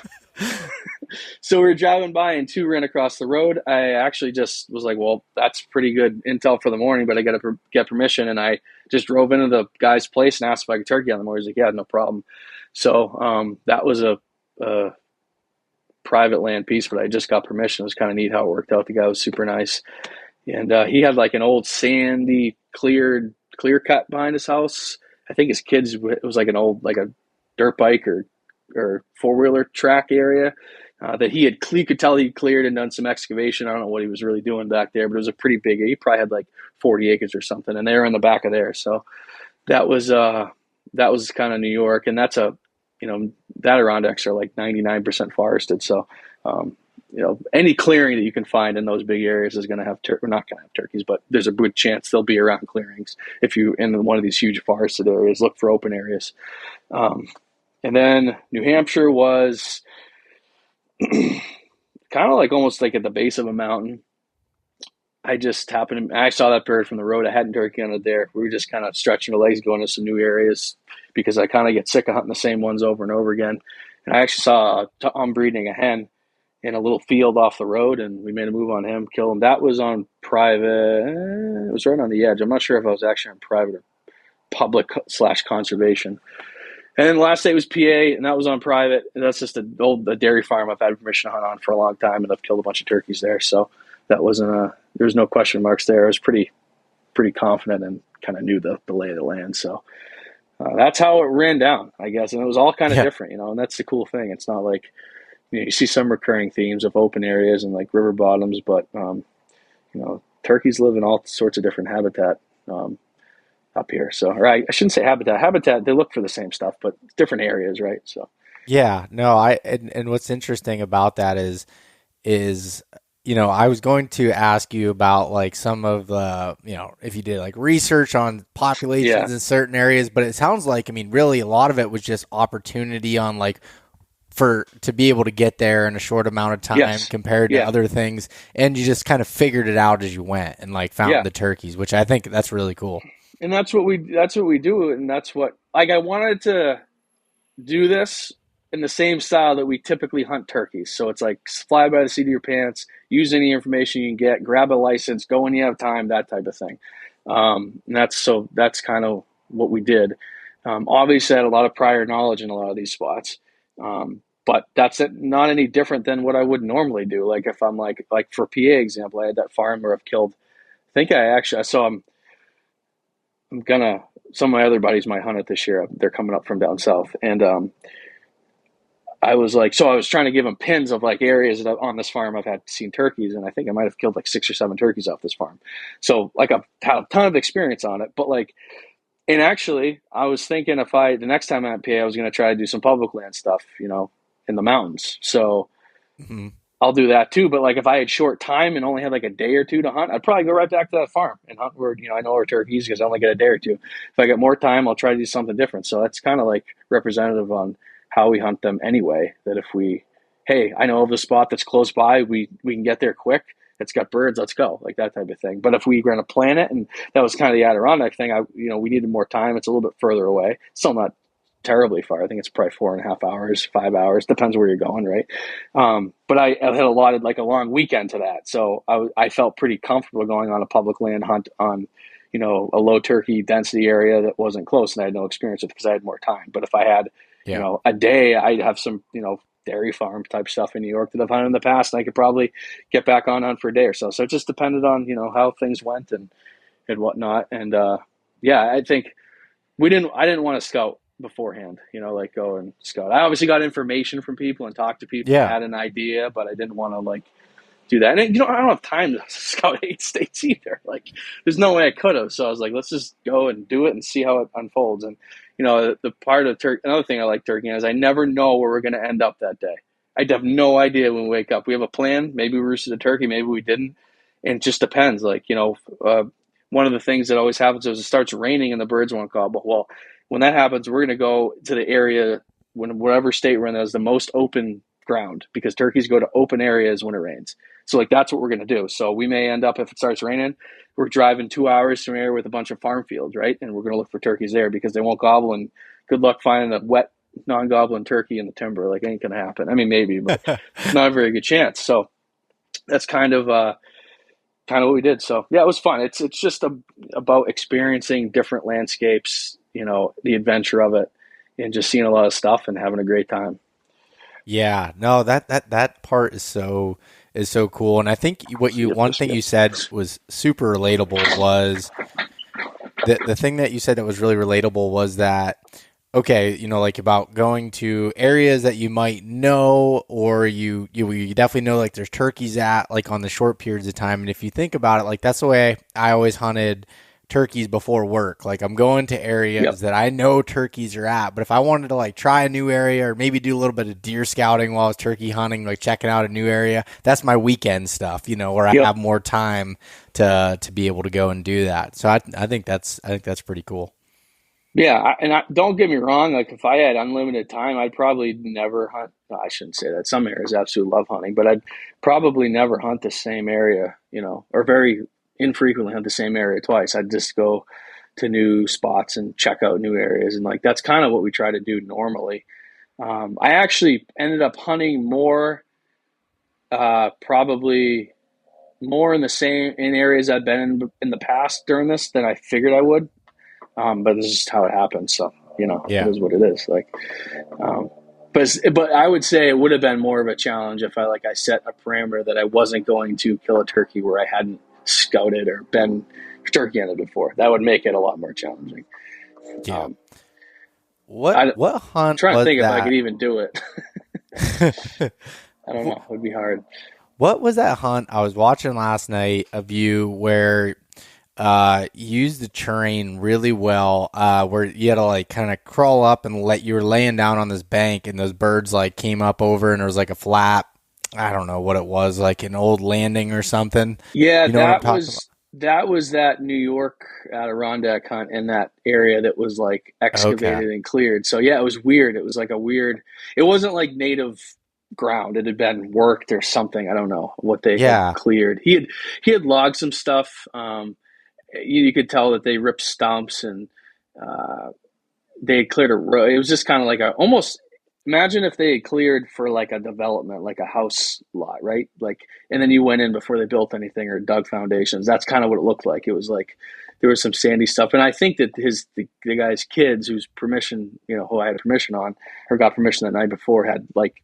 we were driving by, and two ran across the road. I actually just was like, well, that's pretty good intel for the morning, but I got to get permission. And I just drove into the guy's place and asked if I could turkey on the morning. He's like, yeah, no problem. So that was a private land piece, but I just got permission. It was kind of neat how it worked out. The guy was super nice. And he had like an old sandy clear cut behind his house. I think his kids, it was like an old, like a dirt bike or four-wheeler track area that he could tell he cleared and done some excavation. I don't know what he was really doing back there, but it was a pretty big, he probably had like 40 acres or something, and they were in the back of there. So that was kind of New York. And that's the Adirondacks are like 99% forested. So, any clearing that you can find in those big areas is going to have, we're not going to have turkeys, but there's a good chance they'll be around clearings. If you in one of these huge forested areas, look for open areas. And then New Hampshire was kind of like almost like at the base of a mountain. I just happened to, I saw that bird from the road. I hadn't turkey hunted there. We were just kind of stretching the legs, going to some new areas because I kind of get sick of hunting the same ones over and over again. And I actually saw I'm breeding a hen in a little field off the road, and we made a move on him, kill him. That was on private. It was right on the edge. I'm not sure if I was actually on private or public / conservation. And then the last day was PA, and that was on private. And that's just a dairy farm I've had permission to hunt on for a long time, and I've killed a bunch of turkeys there. So that wasn't there was no question marks there. I was pretty confident and kind of knew the lay of the land. So that's how it ran down, I guess. And it was all kind of different, and that's the cool thing. It's not like, you see some recurring themes of open areas and like river bottoms, but turkeys live in all sorts of different habitat up here. So, or I shouldn't say habitat, they look for the same stuff, but different areas, right? So Yeah, no, and what's interesting about that is I was going to ask you about like some of the, if you did like research on populations in certain areas, but it sounds like, really a lot of it was just opportunity on like to be able to get there in a short amount of time compared to other things. And you just kind of figured it out as you went and like found the turkeys, which I think that's really cool. And that's what we do. And that's what, like, I wanted to do this in the same style that we typically hunt turkeys. So it's like fly by the seat of your pants, use any information you can get, grab a license, go when you have time, that type of thing. And that's kind of what we did. Obviously I had a lot of prior knowledge in a lot of these spots. But that's not any different than what I would normally do. Like if I'm like for PA example, I had that farm where I've killed, I saw him. Some of my other buddies might hunt it this year. They're coming up from down south. And I was trying to give them pins of like areas that on this farm I've seen turkeys. And I think I might have killed like 6 or 7 turkeys off this farm. So like I've had a ton of experience on it, but and actually I was thinking the next time I'm at PA, I was going to try to do some public land stuff, in the mountains. So I'll do that too. But like if I had short time and only had like a day or two to hunt, I'd probably go right back to that farm and hunt where, I know where turkeys because I only get a day or two. If I get more time, I'll try to do something different. So that's kind of like representative on how we hunt them anyway. That if I know of a spot that's close by, we can get there quick. It's got birds, let's go, like that type of thing. But if we were going to plan it, and that was kind of the Adirondack thing, we needed more time. It's a little bit further away. Still not terribly far. I think it's probably 4.5 hours, 5 hours, depends where you're going, right? But I had allotted like a long weekend to that, so I felt pretty comfortable going on a public land hunt on, a low turkey density area that wasn't close, and I had no experience with it because I had more time. But if I had, a day, I'd have some, dairy farm type stuff in New York that I've hunted in the past, and I could probably get back on hunt for a day or so. So it just depended on, how things went and whatnot. And I think I didn't want to scout beforehand, like go and scout. I obviously got information from people and talked to people and had an idea, but I didn't want to like do that. And I don't have time to scout 8 states either. Like there's no way I could have. So I was like, let's just go and do it and see how it unfolds. And the part of turkey, another thing I like turkey is I never know where we're going to end up that day. I have no idea when we wake up. We have a plan. Maybe we roosted a turkey, maybe we didn't. And it just depends. Like, one of the things that always happens is it starts raining and the birds won't gobble. Well, when that happens, we're going to go to the area whatever state we're in that has the most open ground, because turkeys go to open areas when it rains. So like that's what we're going to do. So we may end up, if it starts raining, we're driving 2 hours to an area with a bunch of farm fields, right? And we're going to look for turkeys there because they won't gobble. And good luck finding a wet, non-gobbling turkey in the timber. Like ain't going to happen. I mean, maybe, but not a very good chance. So that's kind of what we did. So yeah, it was fun. It's just about experiencing different landscapes, the adventure of it, and just seeing a lot of stuff and having a great time. Yeah, no, that part is so cool. And I think one thing you said was super relatable was the thing that you said that was really relatable was that, okay, like about going to areas that you might know, or you definitely know like there's turkeys at like on the short periods of time. And if you think about it, like that's the way I always hunted turkeys before work. Like I'm going to areas that I know turkeys are at, but if I wanted to like try a new area or maybe do a little bit of deer scouting while I was turkey hunting, like checking out a new area, that's my weekend stuff, where I have more time to be able to go and do that. So I think that's pretty cool. Yeah, don't get me wrong. Like if I had unlimited time, I'd probably never hunt. No, I shouldn't say that. Some areas absolutely love hunting, but I'd probably never hunt the same area, or very infrequently hunt the same area twice. I'd just go to new spots and check out new areas, and like that's kind of what we try to do normally. I actually ended up hunting more, probably more in the same in areas I've been in the past during this than I figured I would. But this is just how it happens. So it Yeah. is what it is. Like, um, but I would say it would have been more of a challenge if I set a parameter that I wasn't going to kill a turkey where I hadn't scouted or been turkey hunted before. That would make it a lot more challenging. Yeah. Um, I'm What hunt trying to was think if I that? could even do it. I don't know. It would be hard. What was that hunt I was watching last night of you where you used the terrain really well, where you had to like kind of crawl up and you were laying down on this bank and those birds like came up over and there was like a flap. I don't know what it was, like an old landing or something. Yeah, You know what I'm talking about? that was that New York Adirondack hunt in that area that was like Okay. excavated and cleared. So yeah, it was weird. It was like a weird. It wasn't like native ground. It had been worked or something. I don't know what they had Yeah. cleared. He had logged some stuff. You could tell that they ripped stumps and uh, they had cleared a road. It was just kind of like a almost imagine if they had cleared for like a development, like a house lot, right? Like, and then you went in before they built anything or dug foundations. That's kind of what it looked like. It was like there was some sandy stuff, and I think that the guy's kids, whose permission, who I had permission on or got permission that night before, had like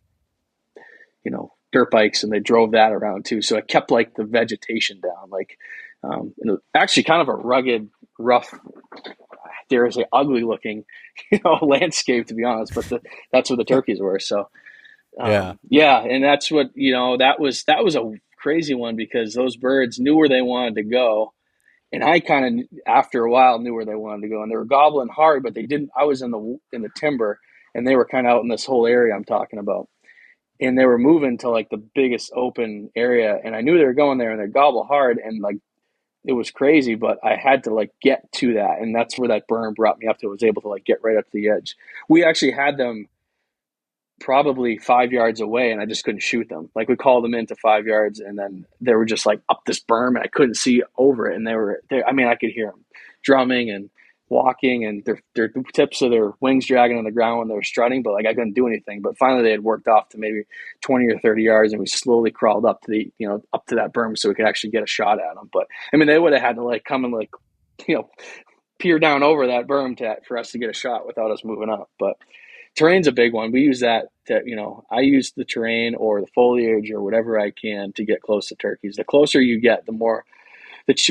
dirt bikes, and they drove that around too. So it kept like the vegetation down, like actually kind of a rugged, rough, dare I say, ugly looking, landscape to be honest. But that's where the turkeys were. So Yeah. yeah, and that's what that was a crazy one because those birds knew where they wanted to go, and I kind of after a while knew where they wanted to go, and they were gobbling hard, but they didn't. I was in the timber, and they were kind of out in this whole area I'm talking about, and they were moving to like the biggest open area, and I knew they were going there, and they gobble hard, and like it was crazy, but I had to like get to that, and that's where that berm brought me up to. I was able to like get right up to the edge. We actually had them probably 5 yards away, and I just couldn't shoot them. Like we called them into 5 yards, and then they were just like up this berm, and I couldn't see over it. And they were there. I mean, I could hear them drumming and walking, and their tips of their wings dragging on the ground when they were strutting. But like I couldn't do anything. But finally, they had worked off to maybe 20 or 30 yards, and we slowly crawled up to up to that berm so we could actually get a shot at them. But I mean, they would have had to like come and like you know peer down over that berm for us to get a shot without us moving up. But terrain's a big one. We use that I use the terrain or the foliage or whatever I can to get close to turkeys. The closer you get, the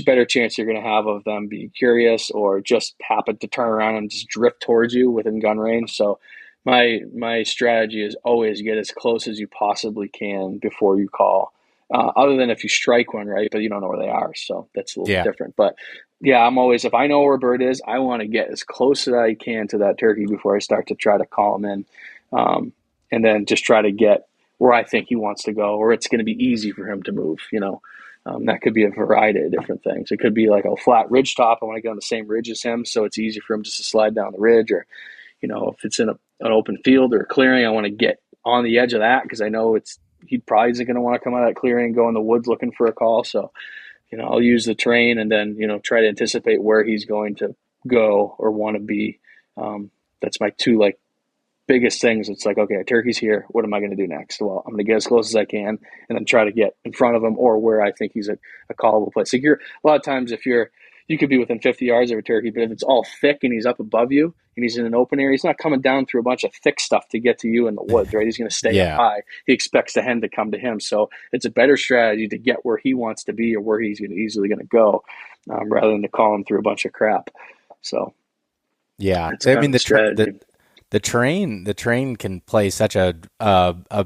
better chance you're going to have of them being curious or just happen to turn around and just drift towards you within gun range. So my strategy is always get as close as you possibly can before you call. Other than if you strike one, right? But you don't know where they are, so that's a little bit Yeah. different. But yeah, I'm always, if I know where a bird is, I want to get as close as I can to that turkey before I start to try to call him in, and then just try to get where I think he wants to go, or it's going to be easy for him to move. That could be a variety of different things. It could be like a flat ridge top. I want to get on the same ridge as him, so it's easy for him just to slide down the ridge. Or, if it's in an open field or a clearing, I want to get on the edge of that because I know he probably isn't going to want to come out of that clearing and go in the woods looking for a call. So, I'll use the terrain and then, try to anticipate where he's going to go or want to be. That's my two like biggest things. It's like, okay, a turkey's here. What am I going to do next? Well, I'm going to get as close as I can and then try to get in front of him or where I think he's a callable place. Like a lot of times you could be within 50 yards of a turkey, but if it's all thick and he's up above you and he's in an open area, he's not coming down through a bunch of thick stuff to get to you in the woods, right? He's going to stay up Yeah. high. He expects the hen to come to him. So it's a better strategy to get where he wants to be or where he's easily going to go, rather than to call him through a bunch of crap. So Yeah. that's I kind mean, of the strategy. the train can play such a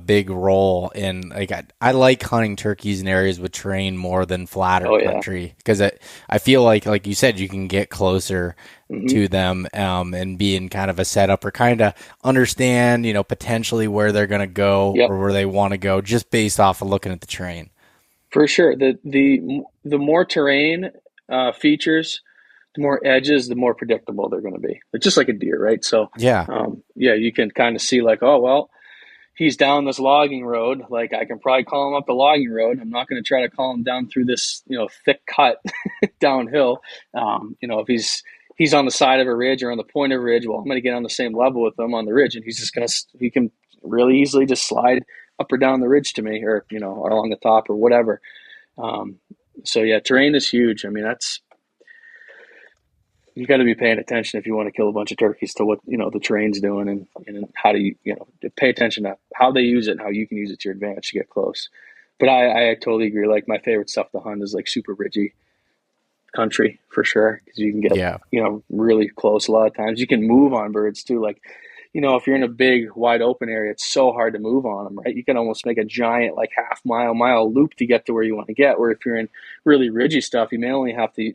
big role in like I like hunting turkeys in areas with terrain more than flatter Oh, yeah. country because I feel like you said you can get closer Mm-hmm. to them and be in kind of a setup or kind of understand potentially where they're going to go Yep. or where they want to go just based off of looking at the terrain. For sure. The more terrain features, the more edges, the more predictable they're going to be. It's just like a deer, right? So, Yeah. yeah, you can kind of see like, oh, well, he's down this logging road, like I can probably call him up the logging road. I'm not going to try to call him down through this, thick cut downhill. If he's on the side of a ridge or on the point of a ridge, well, I'm going to get on the same level with him on the ridge, and he can really easily just slide up or down the ridge to me, or along the top or whatever. So yeah, terrain is huge. I mean, you got to be paying attention if you want to kill a bunch of turkeys to what the terrain's doing, and how do you pay attention to how they use it and how you can use it to your advantage to get close. But I totally agree. Like, my favorite stuff to hunt is like super ridgy country for sure, because you can get really close. A lot of times you can move on birds too. Like, if you're in a big wide open area, it's so hard to move on them, right? You can almost make a giant like mile loop to get to where you want to get. Where if you're in really ridgy stuff, you may only have to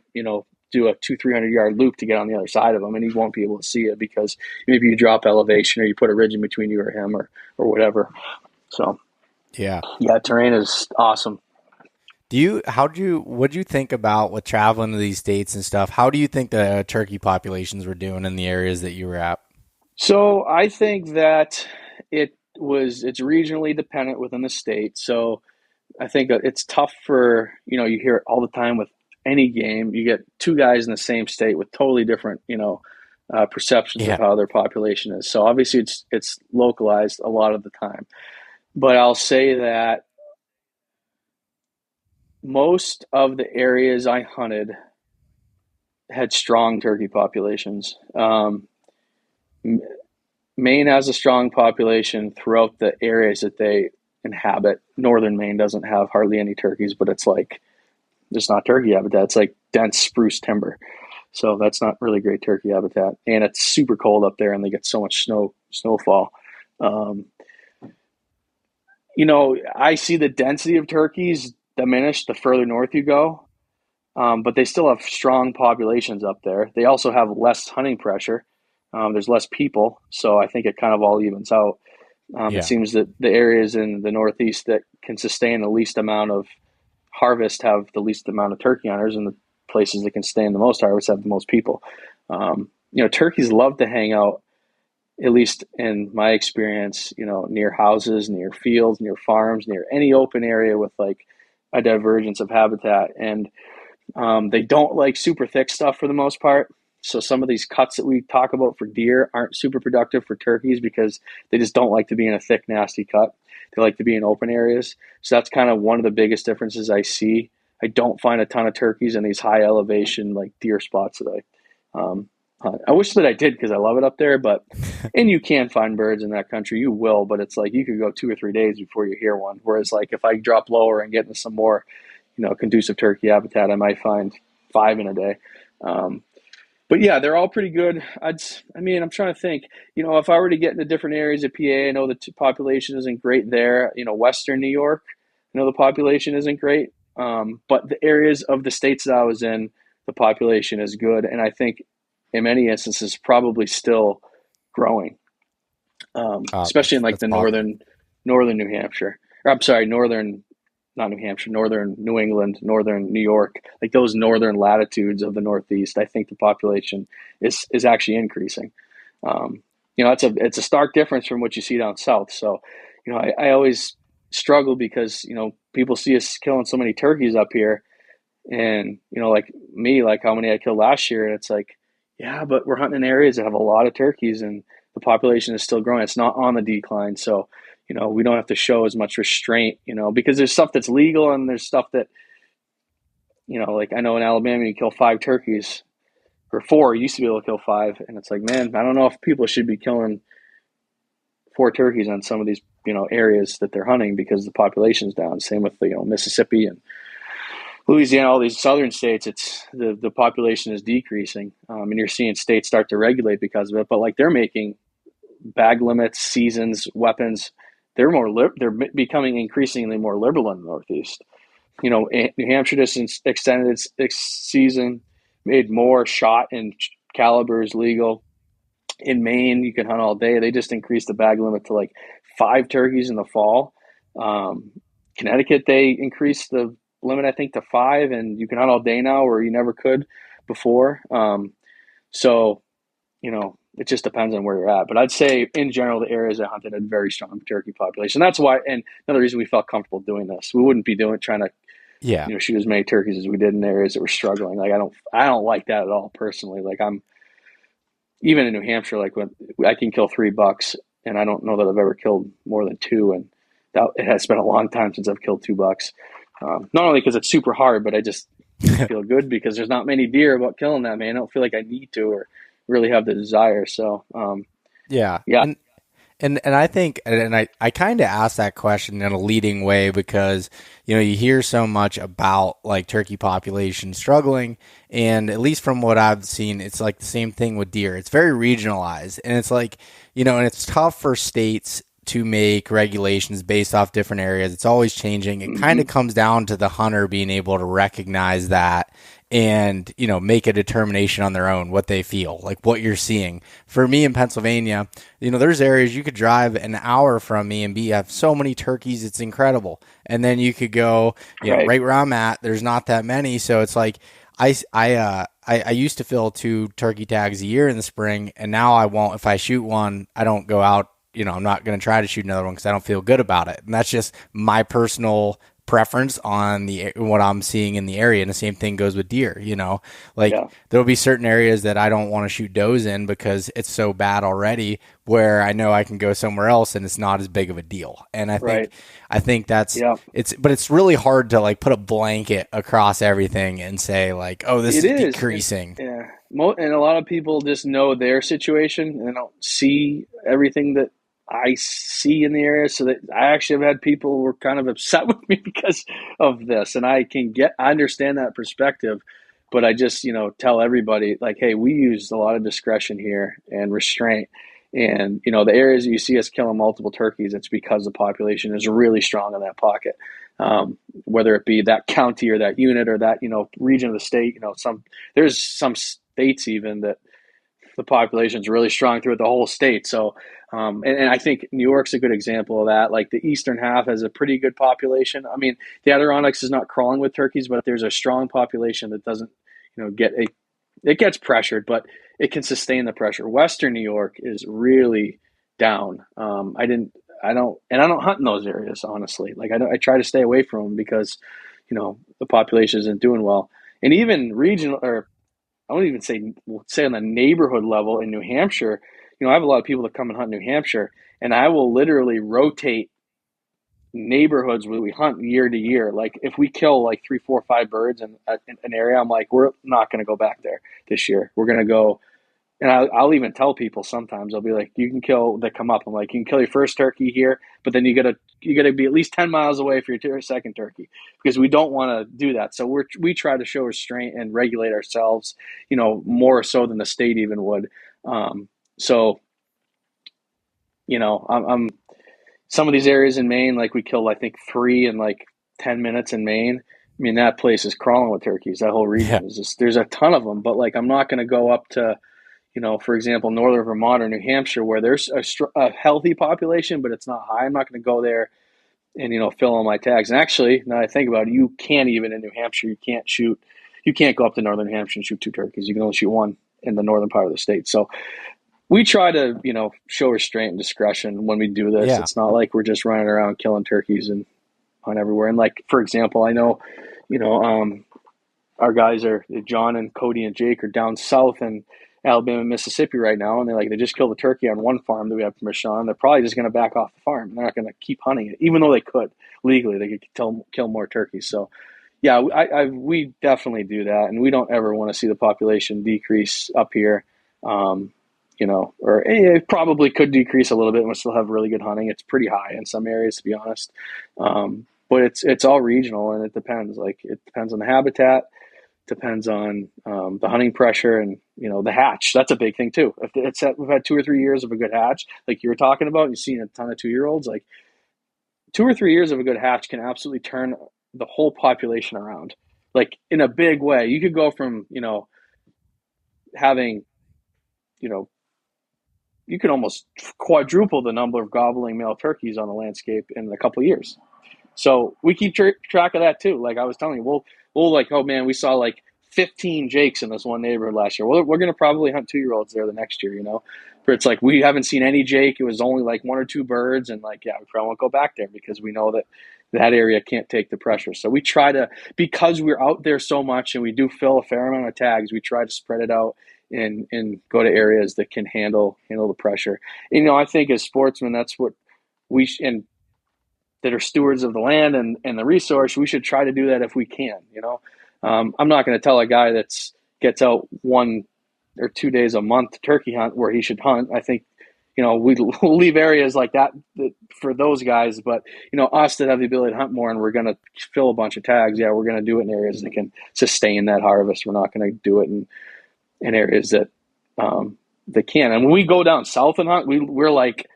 do a 200-300 yard loop to get on the other side of them, and he won't be able to see it because maybe you drop elevation or you put a ridge in between you or him or whatever. So yeah, terrain is awesome. What do you think about with traveling to these states and stuff? How do you think the turkey populations were doing in the areas that you were at? So I think that it's regionally dependent within the state. So I think that it's tough for, you hear it all the time with any game. You get two guys in the same state with totally different, perceptions of how their population is. So obviously it's localized a lot of the time. But I'll say that most of the areas I hunted had strong turkey populations. Maine has a strong population throughout the areas that they inhabit. Northern Maine doesn't have hardly any turkeys, but it's like, it's not turkey habitat. It's like dense spruce timber. So that's not really great turkey habitat. And it's super cold up there, and they get so much snowfall. I see the density of turkeys diminish the further north you go, but they still have strong populations up there. They also have less hunting pressure. There's less people, so I think it kind of all evens out. It seems that the areas in the Northeast that can sustain the least amount of harvest have the least amount of turkey hunters, and the places that can sustain the most harvest have the most people. Turkeys love to hang out, at least in my experience, near houses, near fields, near farms, near any open area with like a divergence of habitat. And they don't like super thick stuff for the most part. So some of these cuts that we talk about for deer aren't super productive for turkeys because they just don't like to be in a thick, nasty cut. They like to be in open areas. So that's kind of one of the biggest differences I see. I don't find a ton of turkeys in these high elevation like deer spots that I hunt. I wish that I did because I love it up there, and you can find birds in that country. You will, but it's like you could go 2 or 3 days before you hear one. Whereas like if I drop lower and get into some more, conducive turkey habitat, I might find 5 in a day. But yeah, they're all pretty good. I'm trying to think, if I were to get into different areas of PA, I know the population isn't great there. Western New York, I know the population isn't great. But the areas of the states that I was in, the population is good. And I think in many instances, probably still growing, especially in like the northern New Hampshire, or I'm sorry, not New Hampshire, northern New England, northern New York, like those northern latitudes of the Northeast. I think the population is actually increasing. It's a stark difference from what you see down south. So, I always struggle because, people see us killing so many turkeys up here, and, like me, like how many I killed last year. And it's like, yeah, but we're hunting in areas that have a lot of turkeys and the population is still growing. It's not on the decline. So, we don't have to show as much restraint, because there's stuff that's legal and there's stuff that, like I know in Alabama, you kill 5 turkeys, or 4, you used to be able to kill 5. And it's like, man, I don't know if people should be killing 4 turkeys on some of these, areas that they're hunting because the population's down. Same with, Mississippi and Louisiana, all these southern states, it's the population is decreasing, and you're seeing states start to regulate because of it. But like they're making bag limits, seasons, weapons. They're becoming increasingly more liberal in the Northeast. New Hampshire just extended its season, made more shot and calibers legal. In Maine, you can hunt all day. They just increased the bag limit to like 5 turkeys in the fall. Connecticut, they increased the limit, I think, to 5, and you can hunt all day now where you never could before. So, it just depends on where you're at. But I'd say in general, the areas I hunted had very strong turkey population. That's why, and another reason we felt comfortable doing this. We wouldn't be trying to Yeah. shoot as many turkeys as we did in areas that were struggling. Like I don't like that at all personally. Like I'm even in New Hampshire, like when I can kill 3 bucks, and I don't know that I've ever killed more than 2, and that it has been a long time since I've killed 2 bucks. Not only because it's super hard, but I just feel good because there's not many deer about killing that, man. I don't feel like I need to or really have the desire. So Yeah. yeah. And I think, and I kind of asked that question in a leading way because, you know, you hear so much about like turkey population struggling. And at least from what I've seen, it's like the same thing with deer. It's very regionalized. And it's like, you know, and it's tough for states to make regulations based off different areas. It's always changing. It kind of comes down to the hunter being able to recognize that and, you know, make a determination on their own, what they feel, like what you're seeing. For me in Pennsylvania, you know, there's areas you could drive an hour from me and have so many turkeys. It's incredible. And then you could go, you know, right where I'm at, there's not that many. So it's like, I used to fill 2 turkey tags a year in the spring, and now I won't. If I shoot one, I don't go out. You know, I'm not going to try to shoot another one because I don't feel good about it. And that's just my personal preference on what I'm seeing in the area. And the same thing goes with deer, you know, like there'll be certain areas that I don't want to shoot does in because it's so bad already, where I know I can go somewhere else and it's not as big of a deal. And I think that's, but it's really hard to like put a blanket across everything and say like, oh, this is decreasing. And a lot of people just know their situation and don't see everything that I see in the area. So that I actually have had people who were kind of upset with me because of this. And I understand that perspective, but I just, you know, tell everybody like, hey, we use a lot of discretion here and restraint. And, you know, the areas that you see us killing multiple turkeys, it's because the population is really strong in that pocket. Whether it be that county or that unit or that, you know, region of the state, you know, there's some states even that the population is really strong throughout the whole state. So, and I think New York's a good example of that. Like the eastern half has a pretty good population. I mean, the Adirondacks is not crawling with turkeys, but there's a strong population that doesn't, you know, it gets pressured, but it can sustain the pressure. Western New York is really down. I don't hunt in those areas, honestly. Like I try to stay away from them because, you know, the population isn't doing well. And even regional, or I won't even say on the neighborhood level in New Hampshire, you know, I have a lot of people that come and hunt New Hampshire, and I will literally rotate neighborhoods where we hunt year to year. Like if we kill like 3, 4, 5 birds in an area, I'm like, we're not going to go back there this year. We're going to go. And I'll even tell people sometimes, I'll be like, you can kill, they come up. I'm like, you can kill your first turkey here, but then you gotta be at least 10 miles away for your second turkey, because we don't want to do that. So we try to show restraint and regulate ourselves, you know, more so than the state even would. So, you know, I'm some of these areas in Maine, like we killed, I think 3 in like 10 minutes in Maine. I mean, that place is crawling with turkeys. That whole region is just, there's a ton of them, but like, I'm not going to go up to, you know, for example, northern Vermont or New Hampshire, where there's a healthy population, but it's not high. I'm not going to go there and, you know, fill all my tags. And actually, now I think about it, you can't even in New Hampshire, you can't go up to northern Hampshire and shoot 2 turkeys. You can only shoot 1 in the northern part of the state. So we try to, you know, show restraint and discretion when we do this. It's not like we're just running around killing turkeys and on everywhere. And like, for example, I know, you know, our guys are John and Cody and Jake are down south in Alabama and Mississippi right now, and they just killed a turkey on one farm that we have permission on. They're probably just going to back off the farm. They're not going to keep hunting it, even though they could legally. They could kill more turkeys. So, yeah, we definitely do that, and we don't ever want to see the population decrease up here. You know, or it probably could decrease a little bit, and we'll still have really good hunting. It's pretty high in some areas, to be honest. But it's all regional, and it depends. Like it depends on the habitat. Depends on the hunting pressure and, you know, the hatch. That's a big thing too. If we've had 2 or 3 years of a good hatch, like you were talking about, you've seen a ton of 2-year-olds, like 2 or 3 years of a good hatch can absolutely turn the whole population around, like in a big way. You could go from, you know, having, you know, you could almost quadruple the number of gobbling male turkeys on the landscape in a couple of years. So we keep track of that too. Like I was telling you, we'll like, oh man, we saw like 15 jakes in this one neighborhood last year. Well, we're going to probably hunt 2-year-olds there the next year, But it's like we haven't seen any jake. It was only like 1 or 2 birds, and like, yeah, we probably won't go back there because we know that that area can't take the pressure. So we try to, because we're out there so much and we do fill a fair amount of tags, we try to spread it out and go to areas that can handle the pressure. I think as sportsmen, that's what and that are stewards of the land and the resource, we should try to do that if we can. I'm not going to tell a guy that's gets out 1 or 2 days a month to turkey hunt where he should hunt. I think, we'll leave areas like that for those guys, but us that have the ability to hunt more and we're going to fill a bunch of tags. Yeah, we're going to do it in areas that can sustain that harvest. We're not going to do it in areas that can. And when we go down south and hunt, we're like,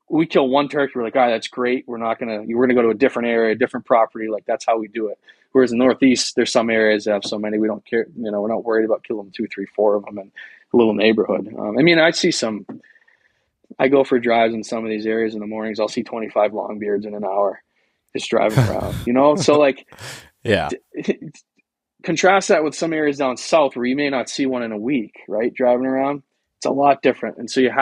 we kill 1 turkey, we're like, all right, that's great. We're going to go to a different area, a different property. Like, that's how we do it. Whereas in the Northeast, there's some areas that have so many, we don't care. We're not worried about killing 2, 3, 4 of them in a little neighborhood. I go for drives in some of these areas in the mornings. I'll see 25 longbeards in an hour just driving around, So like, yeah. Contrast that with some areas down south where you may not see one in a week, right? Driving around, it's a lot different. And so there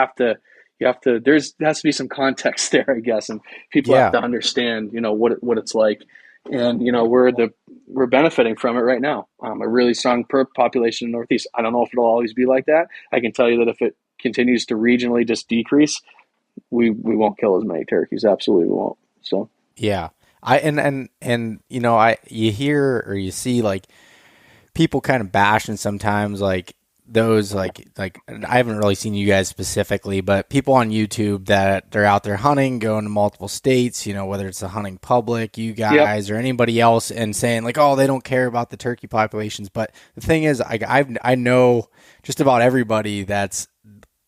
has to be some context there, I guess. And people have to understand, what it's like. And, we're benefiting from it right now. A really strong population in the Northeast. I don't know if it'll always be like that. I can tell you that if it continues to regionally just decrease, we won't kill as many turkeys. Absolutely won't. So, yeah. You hear or you see like people kind of bashing sometimes like those like I haven't really seen you guys specifically, but people on YouTube that they're out there hunting, going to multiple states, whether it's the hunting public, you guys or anybody else, and saying like, oh, they don't care about the turkey populations. But the thing is, I know just about everybody that's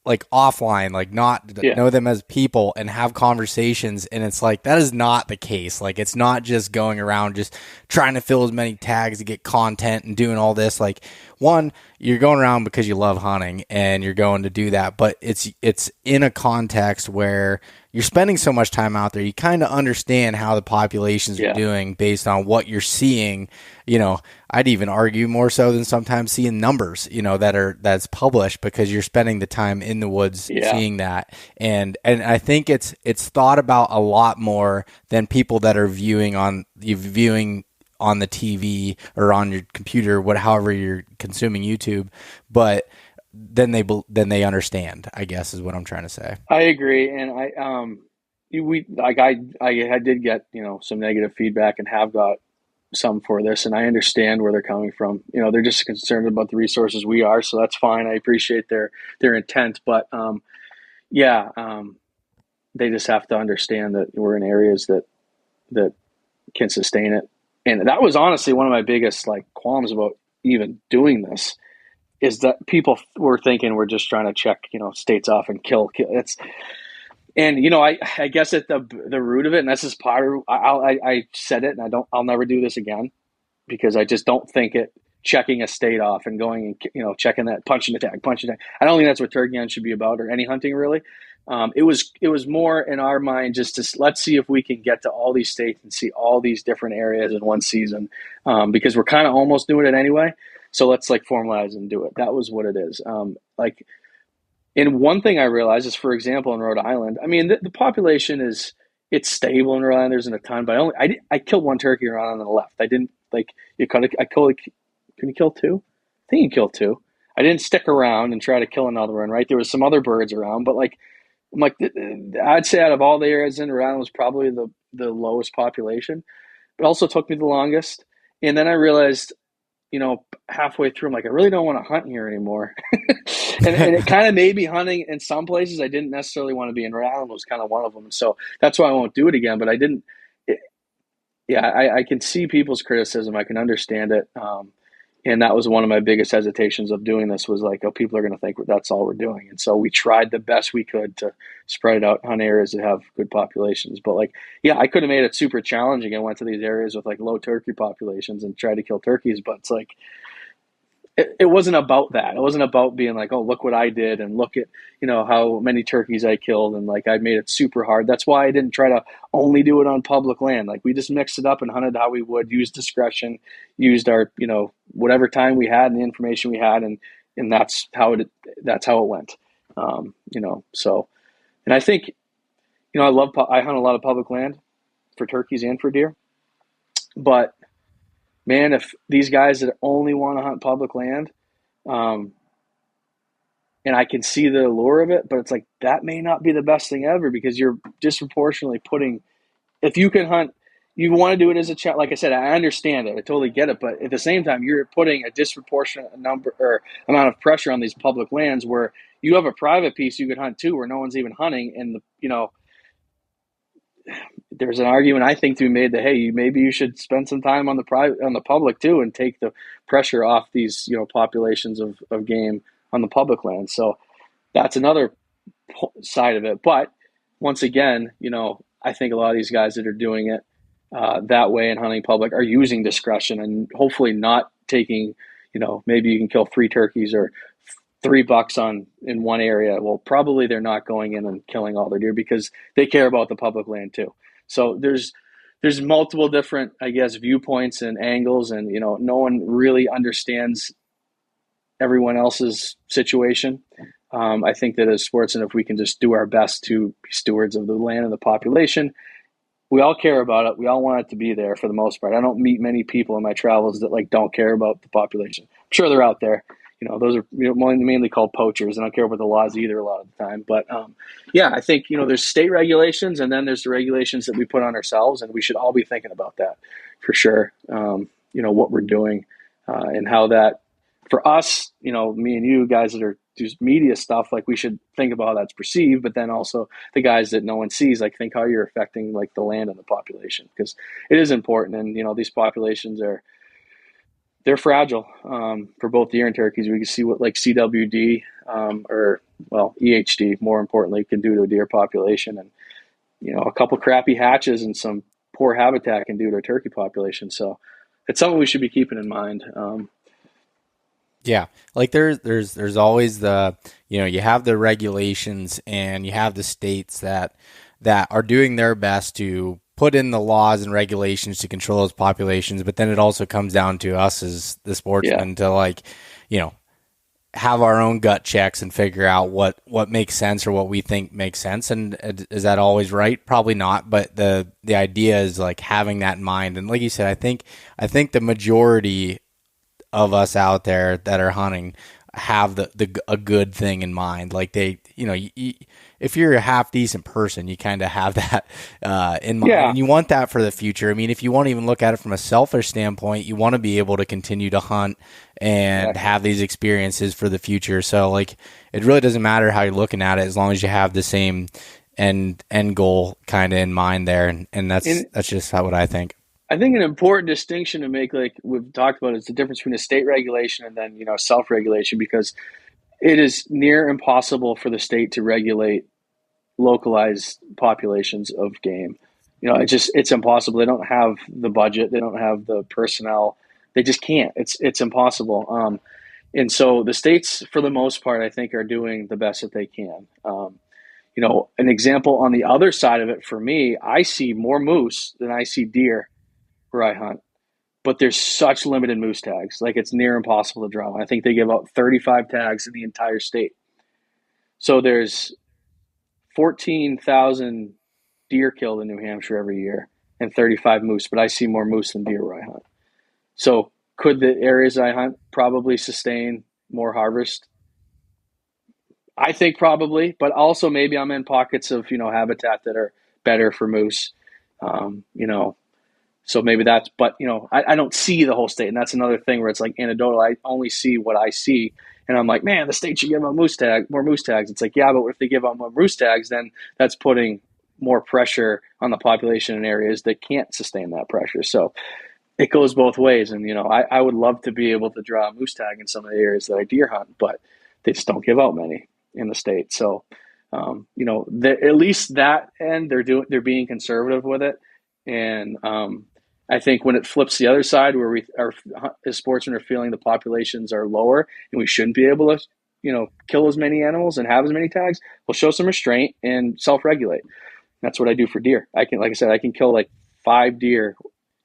like offline, like know them as people and have conversations. And it's like, that is not the case. Like, it's not just going around just trying to fill as many tags to get content and doing all this. Like, one, you're going around because you love hunting and you're going to do that, but it's in a context where you're spending so much time out there. You kind of understand how the populations are doing based on what you're seeing. I'd even argue more so than sometimes seeing numbers, that's published, because you're spending the time in the woods seeing that. And I think it's thought about a lot more than people that are viewing on the TV or on your computer, however you're consuming YouTube, but then they understand, I guess, is what I'm trying to say. I agree. And I did get, some negative feedback and have got some for this, and I understand where they're coming from. They're just concerned about the resources we are, so that's fine. I appreciate their intent, but they just have to understand that we're in areas that can sustain it. And that was honestly one of my biggest qualms about even doing this, is that people were thinking we're just trying to check, states off and kill. I guess at the root of it, and this is part of, I said it, and I'll never do this again, because I just don't think checking a state off and going and, checking that, punching the tag. I don't think that's what turkey hunting should be about, or any hunting really. It was more in our mind just to, let's see if we can get to all these states and see all these different areas in one season, because we're kind of almost doing it anyway. So let's formalize and do it. That was what it is. And one thing I realized is, for example, in Rhode Island, the population it's stable in Rhode Island. There isn't a ton, but I killed 1 turkey in Rhode Island and left. I didn't couldn't you kill 2? I think you killed 2. I didn't stick around and try to kill another one, right? There was some other birds around, but I'd say out of all the areas in Rhode Island was probably the lowest population. It also took me the longest. And then I realized, halfway through, I'm like, I really don't want to hunt here anymore. and it kind of made me hunting in some places I didn't necessarily want to be in. Rhode Island was kind of one of them. So that's why I won't do it again. But I didn't. I can see people's criticism. I can understand it. And that was one of my biggest hesitations of doing this, was like, oh, people are going to think that's all we're doing. And so we tried the best we could to spread it out, hunt areas that have good populations. But I could have made it super challenging and went to these areas with low turkey populations and tried to kill turkeys. But it's it wasn't about that. It wasn't about being like, oh, look what I did and look at, how many turkeys I killed and like I made it super hard. That's why I didn't try to only do it on public land. Like we just mixed it up and hunted how we would, use discretion, used our, whatever time we had and the information we had, and that's how it went. So, and I think, I hunt a lot of public land for turkeys and for deer, but man, if these guys that only want to hunt public land, and I can see the allure of it, but it's like that may not be the best thing ever because you're disproportionately putting. If you can hunt, you want to do it as a challenge. Like I said, I understand it, I totally get it, but at the same time, you're putting a disproportionate number or amount of pressure on these public lands where you have a private piece you could hunt too, where no one's even hunting, and there's an argument I think to be made that hey, maybe you should spend some time on the public too, and take the pressure off these populations of game on the public land. So that's another side of it. But once again, I think a lot of these guys that are doing it that way and hunting public are using discretion and hopefully not taking. Maybe you can kill 3 turkeys or 3 bucks in one area. Well, probably they're not going in and killing all their deer because they care about the public land too. So there's multiple different, I guess, viewpoints and angles, and no one really understands everyone else's situation. I think that as sportsmen, if we can just do our best to be stewards of the land and the population, we all care about it. We all want it to be there for the most part. I don't meet many people in my travels that don't care about the population. I'm sure they're out there. Those are mainly called poachers, and I don't care about the laws either a lot of the time. But I think there's state regulations, and then there's the regulations that we put on ourselves, and we should all be thinking about that for sure. What we're doing and how that for us, me and you guys that are do media stuff, like we should think about how that's perceived, but then also the guys that no one sees, like think how you're affecting like the land and the population, because it is important. And these populations they're fragile for both deer and turkeys. We can see what like CWD EHD, more importantly, can do to a deer population, and a couple crappy hatches and some poor habitat can do to a turkey population. So it's something we should be keeping in mind. Yeah, like there's always the you have the regulations and you have the states that are doing their best to put in the laws and regulations to control those populations, but then it also comes down to us as the sportsmen to have our own gut checks and figure out what makes sense or what we think makes sense. And is that always right? Probably not, but the idea is like having that in mind. And like you said, I think the majority of us out there that are hunting have a good thing in mind. Like they, if you're a half decent person, you kind of have that in mind. Yeah. And you want that for the future. I mean, if you want to even look at it from a selfish standpoint, you want to be able to continue to hunt and have these experiences for the future. So like, it really doesn't matter how you're looking at it as long as you have the same end goal kind of in mind there. And that's just what I think. I think an important distinction to make, like we've talked about, is the difference between a state regulation and then, self-regulation, because it is near impossible for the state to regulate localized populations of game. It's impossible. They don't have the budget. They don't have the personnel. They just can't. It's impossible. And so the states, for the most part, I think are doing the best that they can. An example on the other side of it for me, I see more moose than I see deer where I hunt, but there's such limited moose tags. Like it's near impossible to draw. I think they give out 35 tags in the entire state. So there's 14,000 deer killed in New Hampshire every year and 35 moose, but I see more moose than deer where I hunt. So could the areas I hunt probably sustain more harvest? I think probably, but also maybe I'm in pockets of, habitat that are better for moose, So maybe that's, but I don't see the whole state, and that's another thing where it's like anecdotal. I only see what I see, and I'm like, man, the state should give out more moose tags. It's like, yeah, but if they give out more moose tags, then that's putting more pressure on the population in areas that can't sustain that pressure. So it goes both ways, and I would love to be able to draw a moose tag in some of the areas that I deer hunt, but they just don't give out many in the state. So at least that end, they're being conservative with it, and I think when it flips the other side, where we are as sportsmen are feeling the populations are lower and we shouldn't be able to, kill as many animals and have as many tags, we'll show some restraint and self-regulate. That's what I do for deer. I can, like I said, I can kill like 5 deer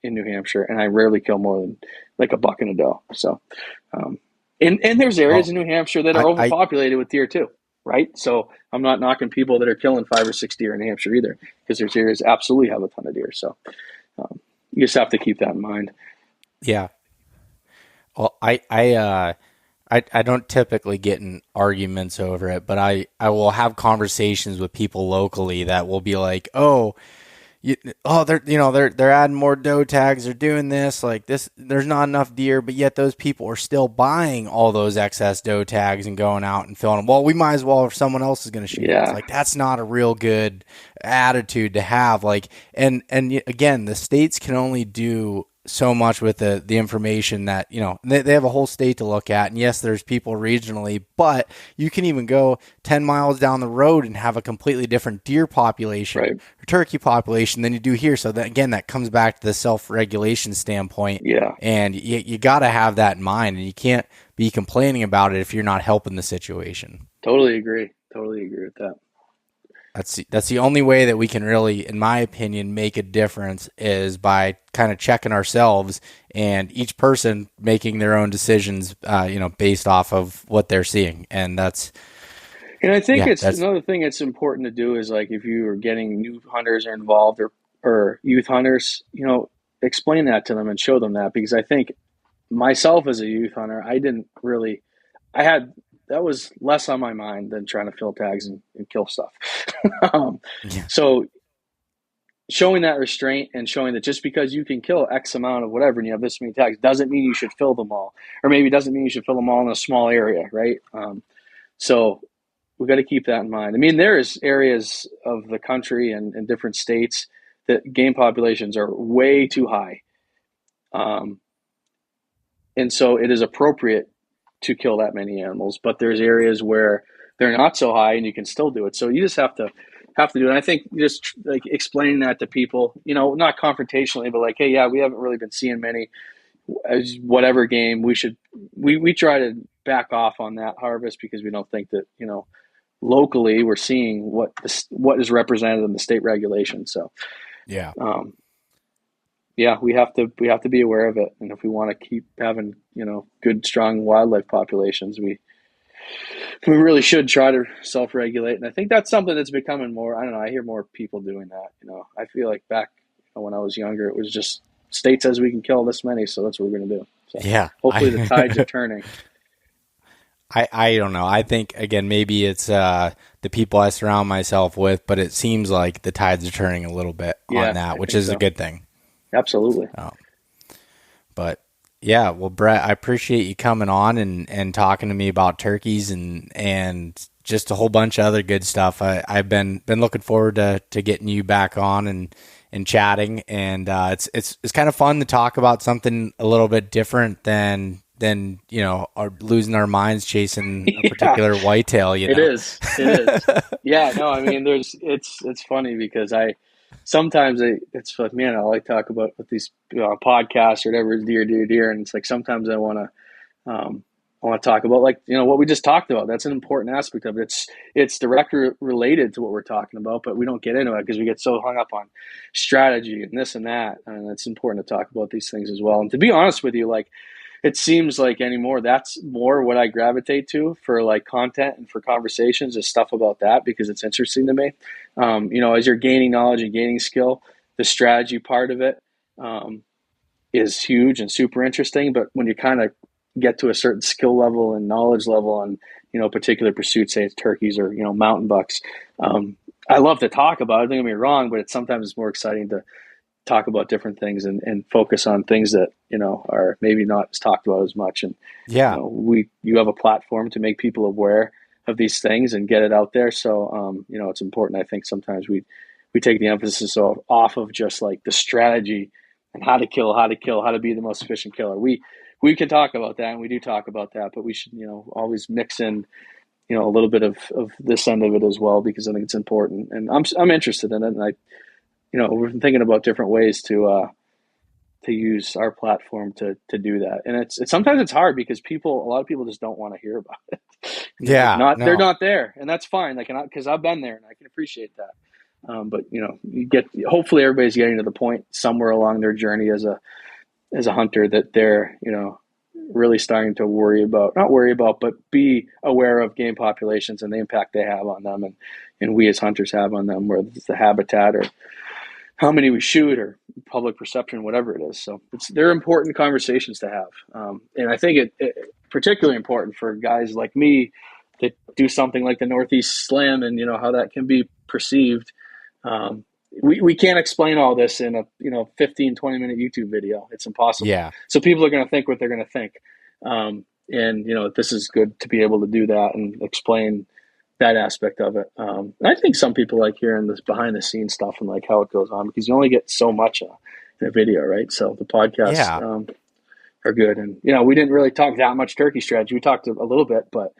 in New Hampshire, and I rarely kill more than like a buck and a doe. So, and there's areas in New Hampshire that are overpopulated with deer too, right? So I'm not knocking people that are killing 5 or 6 deer in New Hampshire either, because there's areas that absolutely have a ton of deer. So you just have to keep that in mind. Yeah. Well, I don't typically get in arguments over it, but I will have conversations with people locally that will be like, they're adding more doe tags, they're doing this, like this, there's not enough deer, but yet those people are still buying all those excess doe tags and going out and filling them. Well, we might as well if someone else is going to shoot. Yeah. It's like, that's not a real good attitude to have. Like, and again, the states can only do so much with the information that, they have a whole state to look at. And yes, there's people regionally, but you can even go 10 miles down the road and have a completely different deer population right. or turkey population than you do here. So that, again, that comes back to the self-regulation standpoint. Yeah. And you got to have that in mind, and you can't be complaining about it if you're not helping the situation. Totally agree with that. That's the only way that we can really, in my opinion, make a difference, is by kind of checking ourselves and each person making their own decisions, based off of what they're seeing. And I think it's another thing that's important to do is, like, if you are getting new hunters are involved or youth hunters, explain that to them and show them that, because I think myself as a youth hunter, that was less on my mind than trying to fill tags and kill stuff. So showing that restraint and showing that just because you can kill X amount of whatever and you have this many tags doesn't mean you should fill them all, or maybe doesn't mean you should fill them all in a small area, right? So we've got to keep that in mind. I mean, there's areas of the country and different states that game populations are way too high. And so it is appropriate to kill that many animals, but there's areas where they're not so high and you can still do it. So you just have to do it. And I think just like explaining that to people, not confrontationally, but like, hey, yeah, we haven't really been seeing many as whatever game. We try to back off on that harvest because we don't think that, locally we're seeing what is represented in the state regulation. So yeah. We have to be aware of it, and if we want to keep having good, strong wildlife populations, we really should try to self-regulate. And I think that's something that's becoming more. I don't know. I hear more people doing that. I feel like back when I was younger, it was just state says we can kill this many, so that's what we're going to do. So yeah. Hopefully the tides are turning. I don't know. I think, again, maybe it's the people I surround myself with, but it seems like the tides are turning a little bit on that, which is a good thing. Absolutely. But yeah, well, Brett, I appreciate you coming on and talking to me about turkeys and just a whole bunch of other good stuff. I've been looking forward to getting you back on and chatting, and it's kind of fun to talk about something a little bit different than losing our minds chasing a particular whitetail. It is. Yeah, no, I mean, it's funny because it's like, man, I like to talk about with these podcasts or whatever, deer, and it's like sometimes I want to talk about, like, what we just talked about. That's an important aspect of it. It's directly related to what we're talking about, but we don't get into it because we get so hung up on strategy and this and that, and it's important to talk about these things as well. And to be honest with you, like, it seems like anymore that's more what I gravitate to for like content and for conversations, is stuff about that, because it's interesting to me. As you're gaining knowledge and gaining skill, the strategy part of it is huge and super interesting. But when you kind of get to a certain skill level and knowledge level on particular pursuits, say it's turkeys or mountain bucks, I love to talk about it. Don't get me wrong, but sometimes it's more exciting to talk about different things and focus on things that are maybe not talked about as much. And you have a platform to make people aware of these things and get it out there. So it's important. I think sometimes we take the emphasis off of just like the strategy and how to kill, how to be the most efficient killer. We can talk about that, and we do talk about that, but we should always mix in a little bit of this end of it as well, because I think it's important, and I'm interested in it. And we've been thinking about different ways to to use our platform to do that. And it's sometimes it's hard because a lot of people just don't want to hear about it. Yeah, They're no. not there, and that's fine. Like, because I've been there and I can appreciate that. But hopefully everybody's getting to the point somewhere along their journey as a hunter that they're, really starting to not worry about, but be aware of game populations and the impact they have on them, and we as hunters have on them, whether it's the habitat or how many we shoot or public perception, whatever it is. So they're important conversations to have. And I think it particularly important for guys like me that do something like the Northeast Slam and, how that can be perceived. We can't explain all this in a 15, 20-minute YouTube video. It's impossible. Yeah. So people are going to think what they're going to think. And this is good to be able to do that and explain that aspect of it. I think some people like hearing this behind the scenes stuff and like how it goes on, because you only get so much in a video, right? So the podcasts Yeah. are good. And, we didn't really talk that much turkey strategy. We talked a little bit, but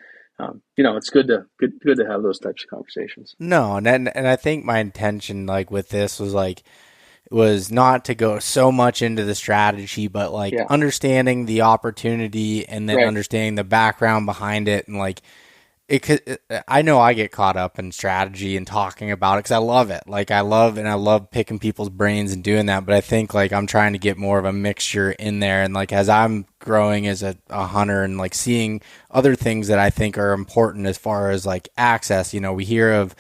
it's good to have those types of conversations. No, and I think my intention like with this was not to go so much into the strategy, but like understanding the opportunity and then understanding the background behind it, and like I know I get caught up in strategy and talking about it because I love it. Like I love picking people's brains and doing that. But I think like I'm trying to get more of a mixture in there. And like as I'm growing as a hunter and like seeing other things that I think are important as far as like access, we hear of.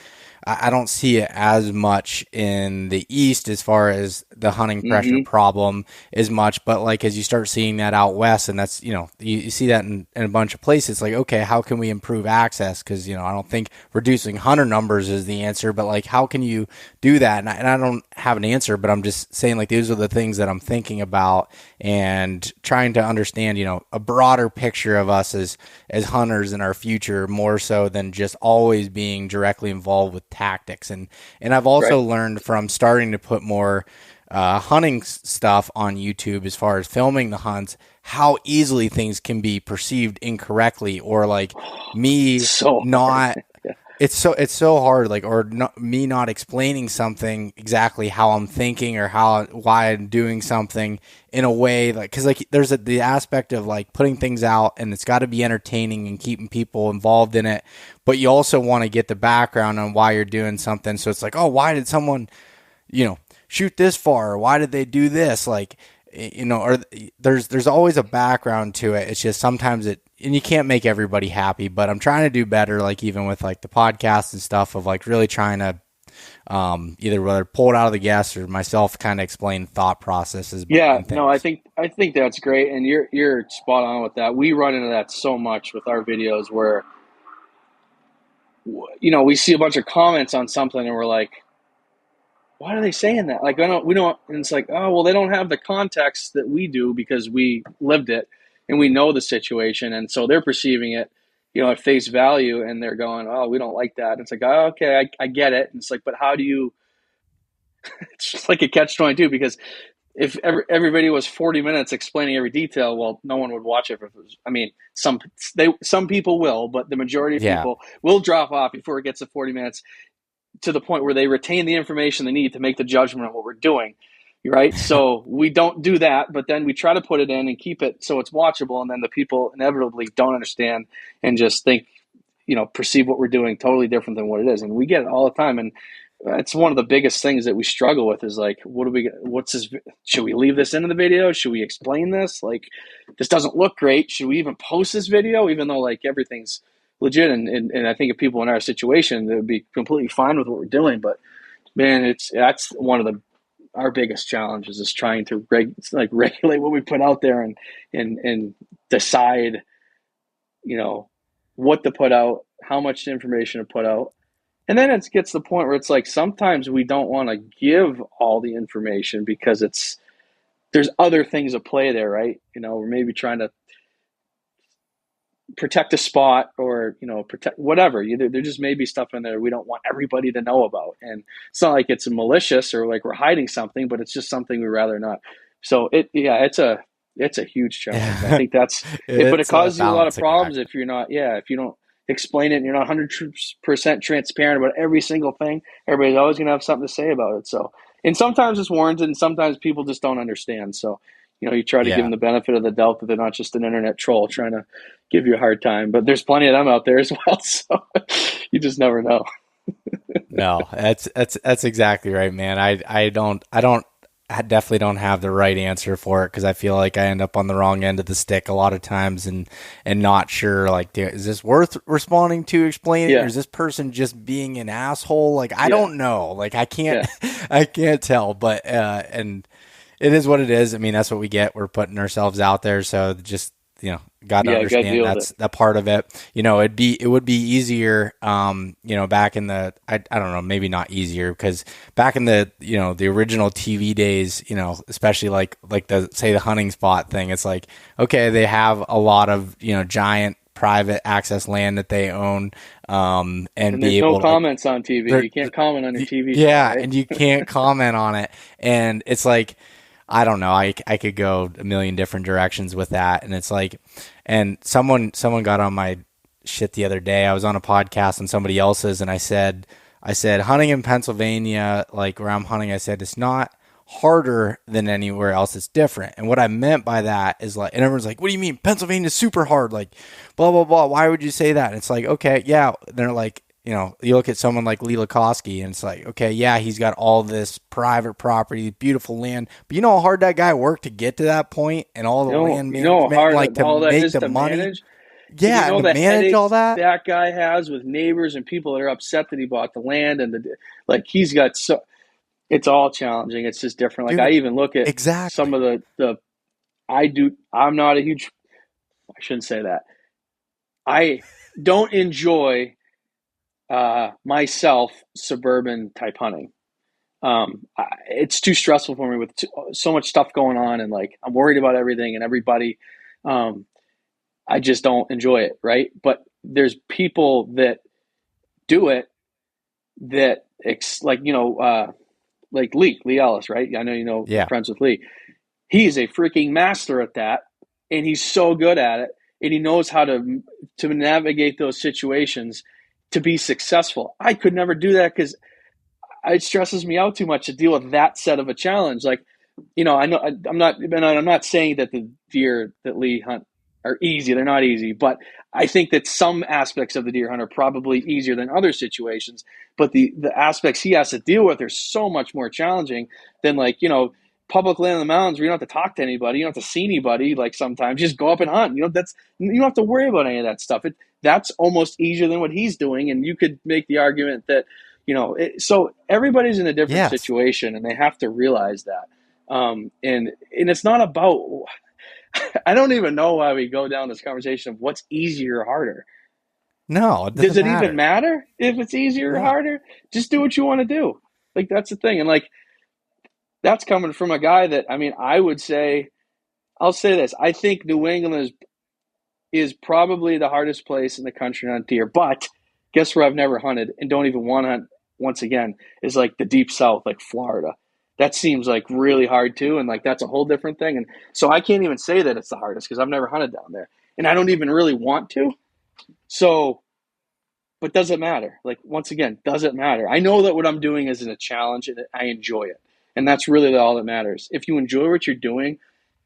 I don't see it as much in the East as far as the hunting pressure problem as much, but like as you start seeing that out West, and that's, you see that in a bunch of places, like, okay, how can we improve access? Because, I don't think reducing hunter numbers is the answer, but like, how can you do that? And I don't have an answer, but I'm just saying like, these are the things that I'm thinking about and trying to understand, a broader picture of us as hunters in our future, more so than just always being directly involved with tactics. And I've also learned from starting to put more hunting stuff on YouTube as far as filming the hunts, how easily things can be perceived incorrectly, or like me not it's so hard, like, or me not explaining something exactly how I'm thinking or why I'm doing something in a way, like, because like there's the aspect of like putting things out and it's got to be entertaining and keeping people involved in it, but you also want to get the background on why you're doing something. So it's like, oh, why did someone shoot this far, or why did they do this, like, or there's always a background to it. It's just sometimes and you can't make everybody happy, but I'm trying to do better, like even with like the podcast and stuff, of like really trying to either whether pull it out of the guests or myself kind of explain thought processes. No, I think that's great, and you're spot on with that. We run into that so much with our videos where we see a bunch of comments on something and we're like, why are they saying that? Like, we don't, and it's like, oh, well, they don't have the context that we do because we lived it and we know the situation. And so they're perceiving it, at face value, and they're going, oh, we don't like that. And it's like, oh, okay, I get it. And it's like, but how do you, it's just like a catch-22, because if everybody was 40 minutes explaining every detail, well, no one would watch it. If it was, I mean, some people will, but the majority of people will drop off before it gets to 40 minutes, to the point where they retain the information they need to make the judgment of what we're doing, right? So we don't do that, but then we try to put it in and keep it so it's watchable, and then the people inevitably don't understand and just think, perceive what we're doing totally different than what it is. And we get it all the time, and it's one of the biggest things that we struggle with is like, what's this? Should we leave this into the video? Should we explain this? Like, this doesn't look great. Should we even post this video, even though like everything's legit? And I think if people in our situation, they would be completely fine with what we're doing. But man, that's one of our biggest challenges, is trying to regulate what we put out there and decide, what to put out, how much information to put out. And then it gets to the point where it's like, sometimes we don't want to give all the information because there's other things at play there, right? We're maybe trying to protect a spot, or protect whatever. There just may be stuff in there we don't want everybody to know about, and it's not like it's malicious or like we're hiding something, but it's just something we'd rather not. So it's a huge challenge. I think that's but it causes you a lot of problems if you explain it and you're not 100% transparent about every single thing, everybody's always going to have something to say about it. So, and sometimes it's warranted and sometimes people just don't understand. So, you try to give Yeah. them the benefit of the doubt that they're not just an internet troll trying to give you a hard time, but there's plenty of them out there as well. So you just never know. No, that's exactly right, man. I definitely don't have the right answer for it because I feel like I end up on the wrong end of the stick a lot of times and not sure, like, is this worth responding to, explaining, or is this person just being an asshole? Like, I don't know. Like, I can't I can't tell, but and it is what it is. I mean, that's what we get. We're putting ourselves out there, so just got to understand that's that part of it. It would be easier, back in the, I don't know, maybe not easier, because back in the, the original TV days, especially like the hunting spot thing, it's like, okay, they have a lot of, giant private access land that they own, and be able to, comments on TV. You can't comment on your TV. Yeah. Show, right? And you can't comment on it. And it's like, I don't know. I could go a million different directions with that. And it's like, and someone got on my shit the other day. I was on a podcast on somebody else's, and I said, hunting in Pennsylvania, like where I'm hunting, I said, it's not harder than anywhere else. It's different. And what I meant by that is like, and everyone's like, what do you mean? Pennsylvania's super hard. Like, blah, blah, blah. Why would you say that? And it's like, okay, yeah. They're like, you look at someone like Lee Lakosky, and it's like, okay, yeah, he's got all this private property, beautiful land, but you know how hard that guy worked to get to that point, and all the land management, hard like to all that make is the to money. Manage? Yeah, and to manage all that guy has with neighbors and people that are upset that he bought the land, and he's got it's all challenging. It's just different. Like, dude, I even look at some of I'm not a huge, I shouldn't say that. I don't enjoy myself suburban type hunting. It's too stressful for me with so much stuff going on, and like I'm worried about everything and everybody. I just don't enjoy it, right? But there's people that do it that like Lee Ellis, right? I know you're friends with Lee. He's a freaking master at that, and he's so good at it, and he knows how to navigate those situations to be successful. I could never do that because it stresses me out too much to deal with that set of a challenge. Like, I know I'm not saying that the deer that Lee hunt are easy. They're not easy, but I think that some aspects of the deer hunt are probably easier than other situations. But the aspects he has to deal with are so much more challenging than public land in the mountains where you don't have to talk to anybody, you don't have to see anybody. Like, sometimes you just go up and hunt. You don't have to worry about any of that stuff. That's almost easier than what he's doing, and you could make the argument that so everybody's in a different situation, and they have to realize that. And it's not about. I don't even know why we go down this conversation of what's easier or harder. No, does it even matter if it's easier or harder? Just do what you want to do. Like, that's the thing, and like that's coming from a guy that I would say, I'll say this: I think New England is probably the hardest place in the country to hunt deer. But guess where I've never hunted and don't even want to hunt once again is like the deep South, like Florida. That seems like really hard too, and like that's a whole different thing. And so I can't even say that it's the hardest because I've never hunted down there, and I don't even really want to. So, but does it matter? Like, once again, does it matter? I know that what I'm doing is a challenge, and I enjoy it, and that's really all that matters. If you enjoy what you're doing,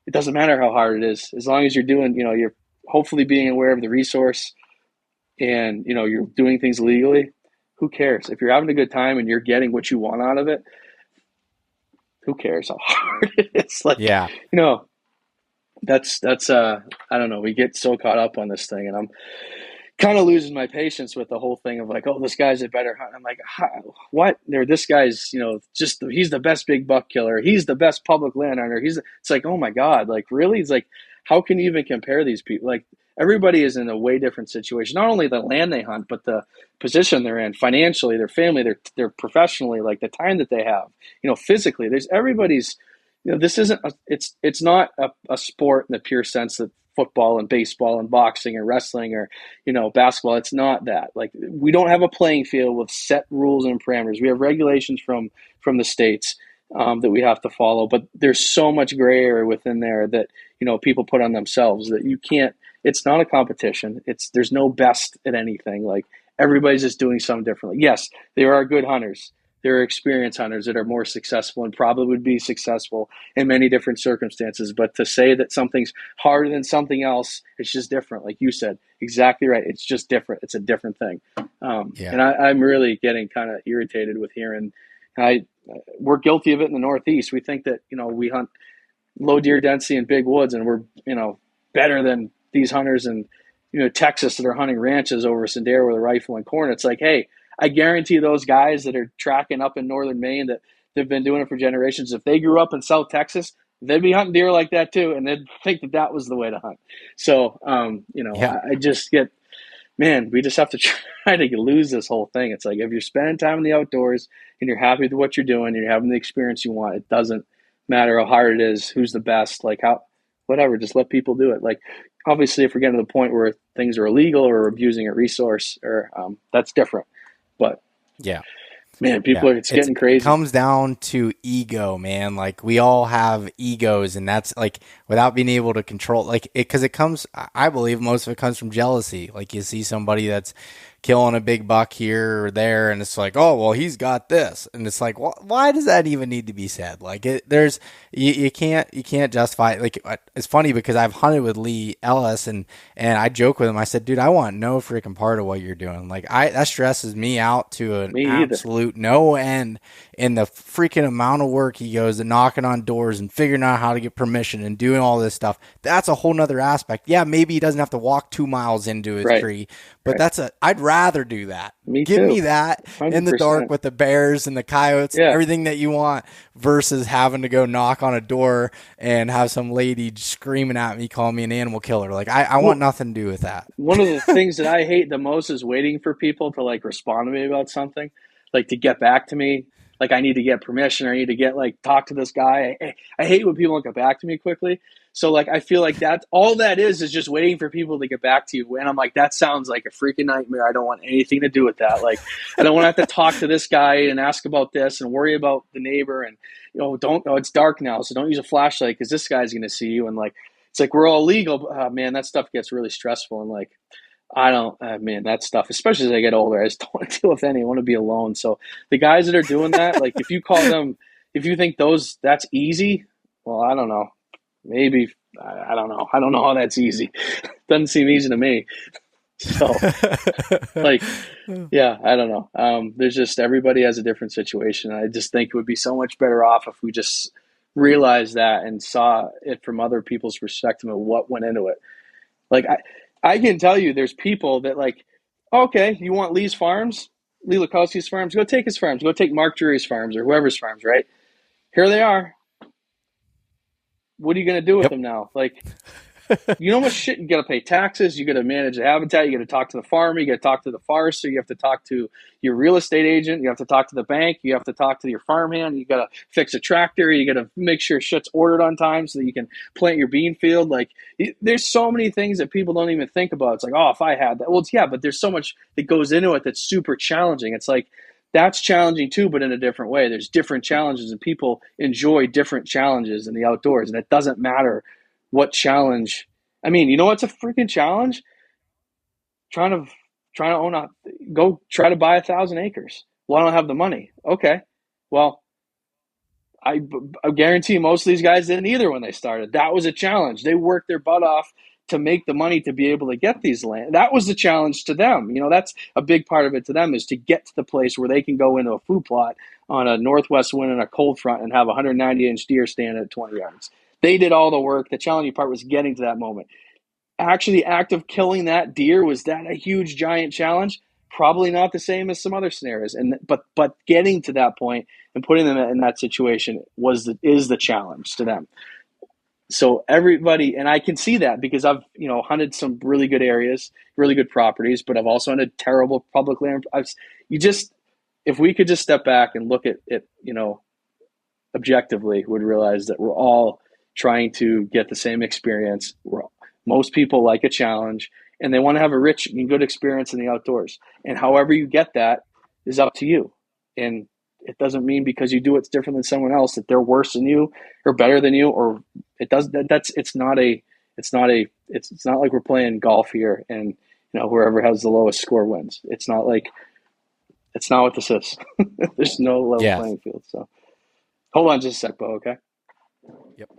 it doesn't matter how hard it is, as long as you're doing, you're hopefully being aware of the resource, and you're doing things legally. Who cares? If you're having a good time and you're getting what you want out of it, who cares how hard it is? Like, that's I don't know. We get so caught up on this thing, and I'm kind of losing my patience with the whole thing of like, oh, this guy's a better hunter. I'm like, what? This guy's, he's the best big buck killer. He's the best public land hunter. It's like, oh my God, like, really? It's like, how can you even compare these people? Like, everybody is in a way different situation. Not only the land they hunt, but the position they're in, financially, their family, their professionally, like the time that they have, physically. There's everybody's. This isn't. It's not a sport in the pure sense that football and baseball and boxing or wrestling or basketball. It's not that. Like, we don't have a playing field with set rules and parameters. We have regulations from the states that we have to follow, but there's so much gray area within there that people put on themselves that you can't. it's not a competition. There's no best at anything. Like everybody's just doing something differently. Yes, there are good hunters. There are experienced hunters that are more successful and probably would be successful in many different circumstances. But to say that something's harder than something else, it's just different. Like you said, exactly right. It's just different. It's a different thing. And I'm really getting kind of irritated with hearing. We're guilty of it in the Northeast. We think that, we hunt low deer density and big woods, and we're, better than these hunters in, Texas that are hunting ranches over Sendero with a rifle and corn. It's like, hey, I guarantee those guys that are tracking up in northern Maine that they've been doing it for generations, if they grew up in South Texas, they'd be hunting deer like that too, and they'd think that that was the way to hunt. So, I just get, man, we just have to try to lose this whole thing. It's like if you're spending time in the outdoors and you're happy with what you're doing, and you're having the experience you want, it doesn't matter how hard it is, who's the best, like how, whatever, just let people do it. Like, obviously, if we're getting to the point where things are illegal or abusing a resource, or that's different. But yeah, man, it's getting crazy. It comes down to ego, man. Like we all have egos, and that's like without being able to control, like because it comes. I believe most of it comes from jealousy. Like you see somebody that's killing a big buck here or there, and it's like, oh well, he's got this, and it's like, well, why does that even need to be said? Like you can't justify it. Like it's funny because I've hunted with Lee Ellis, and I joke with him. I said, dude, I want no freaking part of what you're doing. Like that stresses me out to an absolute no end. In the freaking amount of work he goes and knocking on doors and figuring out how to get permission and doing all this stuff. That's a whole nother aspect. Yeah, maybe he doesn't have to walk 2 miles into his tree, but I'd rather do that. Give me that 100%. In the dark with the bears and the coyotes, everything that you want, versus having to go knock on a door and have some lady screaming at me, calling me an animal killer. Like I want nothing to do with that. One of the things that I hate the most is waiting for people to like respond to me about something, like to get back to me. Like I need to get permission, or I need to get talk to this guy. I hate when people don't get back to me quickly. So like I feel like that all that is just waiting for people to get back to you. And I'm like, that sounds like a freaking nightmare. I don't want anything to do with that. Like I don't want to have to talk to this guy and ask about this and worry about the neighbor, and it's dark now, so don't use a flashlight because this guy's gonna see you. And like it's like we're all legal. Man, that stuff gets really stressful. And like I don't, man, that stuff, especially as I get older, I just don't want to deal with any. I want to be alone. So the guys that are doing that, like if you call them, if you think that's easy, well, I don't know. Maybe, I don't know. I don't know how that's easy. Doesn't seem easy to me. So like, yeah, I don't know. There's just, everybody has a different situation. I just think it would be so much better off if we just realized that and saw it from other people's perspective of what went into it. Like I can tell you there's people that like, okay, you want Lee Lukowski's farms, go take his farms, go take Mark Drury's farms or whoever's farms, right? Here they are. What are you going to do with them now? Like, you know what shit, you got to pay taxes, you got to manage the habitat, you got to talk to the farmer, you got to talk to the forester, you have to talk to your real estate agent, you have to talk to the bank, you have to talk to your farmhand, you got to fix a tractor, you got to make sure shit's ordered on time so that you can plant your bean field. Like there's so many things that people don't even think about. It's like, oh, if I had that. Well, yeah, but there's so much that goes into it that's super challenging. It's like, that's challenging too, but in a different way. There's different challenges, and people enjoy different challenges in the outdoors, and it doesn't matter what challenge. I mean, you know what's a freaking challenge? Trying to go try to buy 1,000 acres. Well, I don't have the money. Okay. Well, I guarantee most of these guys didn't either when they started. That was a challenge. They worked their butt off to make the money to be able to get these land. That was the challenge to them. That's a big part of it to them, is to get to the place where they can go into a food plot on a northwest wind and a cold front and have a 190-inch deer stand at 20 yards. They did all the work. The challenging part was getting to that moment. Actually, the act of killing that deer, was that a huge, giant challenge? Probably not the same as some other scenarios. But getting to that point and putting them in that situation is the challenge to them. So everybody, and I can see that because I've hunted some really good areas, really good properties, but I've also hunted terrible public land. If we could just step back and look at it, objectively, would realize that we're all trying to get the same experience. Most people like a challenge, and they want to have a rich and good experience in the outdoors. And however you get that is up to you. And it doesn't mean because you do it's different than someone else that they're worse than you or better than you, or it does. It's not a It's not like we're playing golf here and whoever has the lowest score wins. It's not what this is. There's no level playing field. So hold on just a sec, Beau, okay? Yep.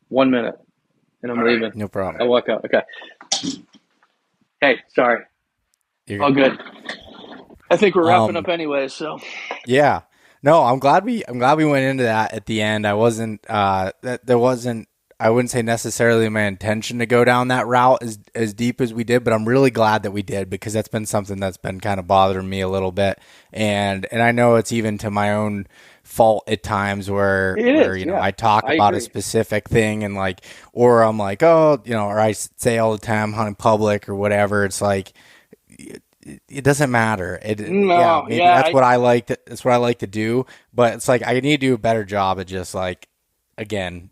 1 minute and I'm leaving. No problem. I'll walk out. Okay. Hey, sorry. All good. I think we're wrapping up anyway, so. Yeah. No, I'm glad we went into that at the end. I wasn't I wouldn't say necessarily my intention to go down that route as deep as we did, but I'm really glad that we did, because that's been something that's been kind of bothering me a little bit. And I know it's even to my own fault at times where I talk about a specific thing and like, or I'm like, oh, or I say all the time hunting public or whatever. It's like, it doesn't matter. That's what I like. That's what I like to do. But it's like I need to do a better job at just like, again,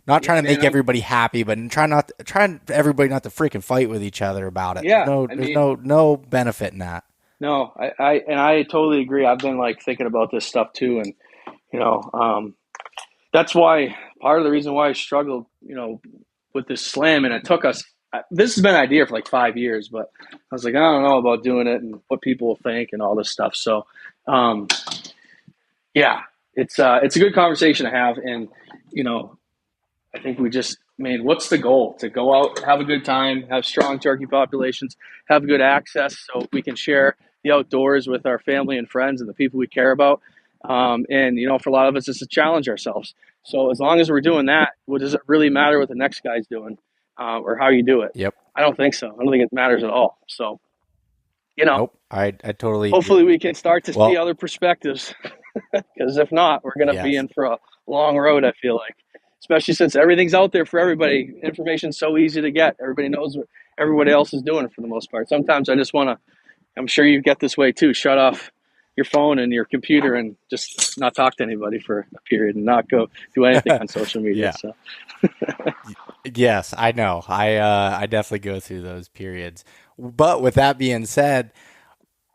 not trying to make everybody happy, but trying everybody not to freaking fight with each other about it. Yeah, there's no benefit in that. No, I totally agree. I've been like thinking about this stuff too, and that's why part of the reason why I struggled, with this slam, and it took us. This has been an idea for like 5 years, but I was like, I don't know about doing it and what people will think and all this stuff. So, it's a good conversation to have, and I think we just made, what's the goal? To go out, have a good time, have strong turkey populations, have good access so we can share the outdoors with our family and friends and the people we care about. And for a lot of us, it's to challenge ourselves. So as long as we're doing that, what does it really matter what the next guy's doing or how you do it? Yep. I don't think so. I don't think it matters at all. So, Nope. I totally hopefully we can start to see other perspectives, because if not, we're going to be in for a long road, I feel like. Especially since everything's out there for everybody. Information's so easy to get. Everybody knows what everybody else is doing for the most part. Sometimes I just want to, I'm sure you get this way too, shut off your phone and your computer and just not talk to anybody for a period and not go do anything on social media. So. Yes, I know. I definitely go through those periods. But with that being said,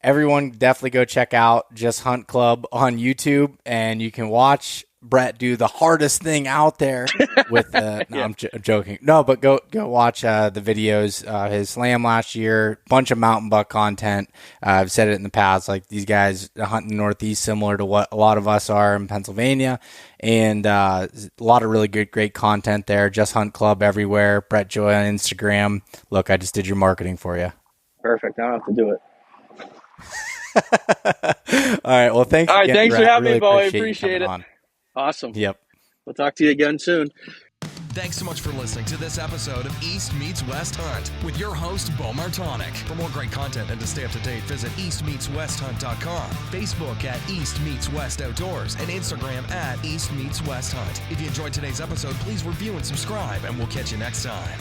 everyone definitely go check out Just Hunt Club on YouTube, and you can watch Brett do the hardest thing out there with I'm joking. No, but go watch the videos, his slam last year, bunch of mountain buck content. I've said it in the past, like these guys hunt in the Northeast similar to what a lot of us are in Pennsylvania, and a lot of really great content there. Just Hunt Club everywhere. Brett Joy on Instagram. Look, I just did your marketing for you. Perfect. I don't have to do it. All right. Well, thanks. All right. Again, thanks Brett. for having me, Beau. I Really appreciate it. Awesome. Yep. We'll talk to you again soon. Thanks so much for listening to this episode of East Meets West Hunt with your host, Beau Martonic. For more great content and to stay up to date, visit eastmeetswesthunt.com, Facebook at East Meets West Outdoors, and Instagram at East Meets West Hunt. If you enjoyed today's episode, please review and subscribe, and we'll catch you next time.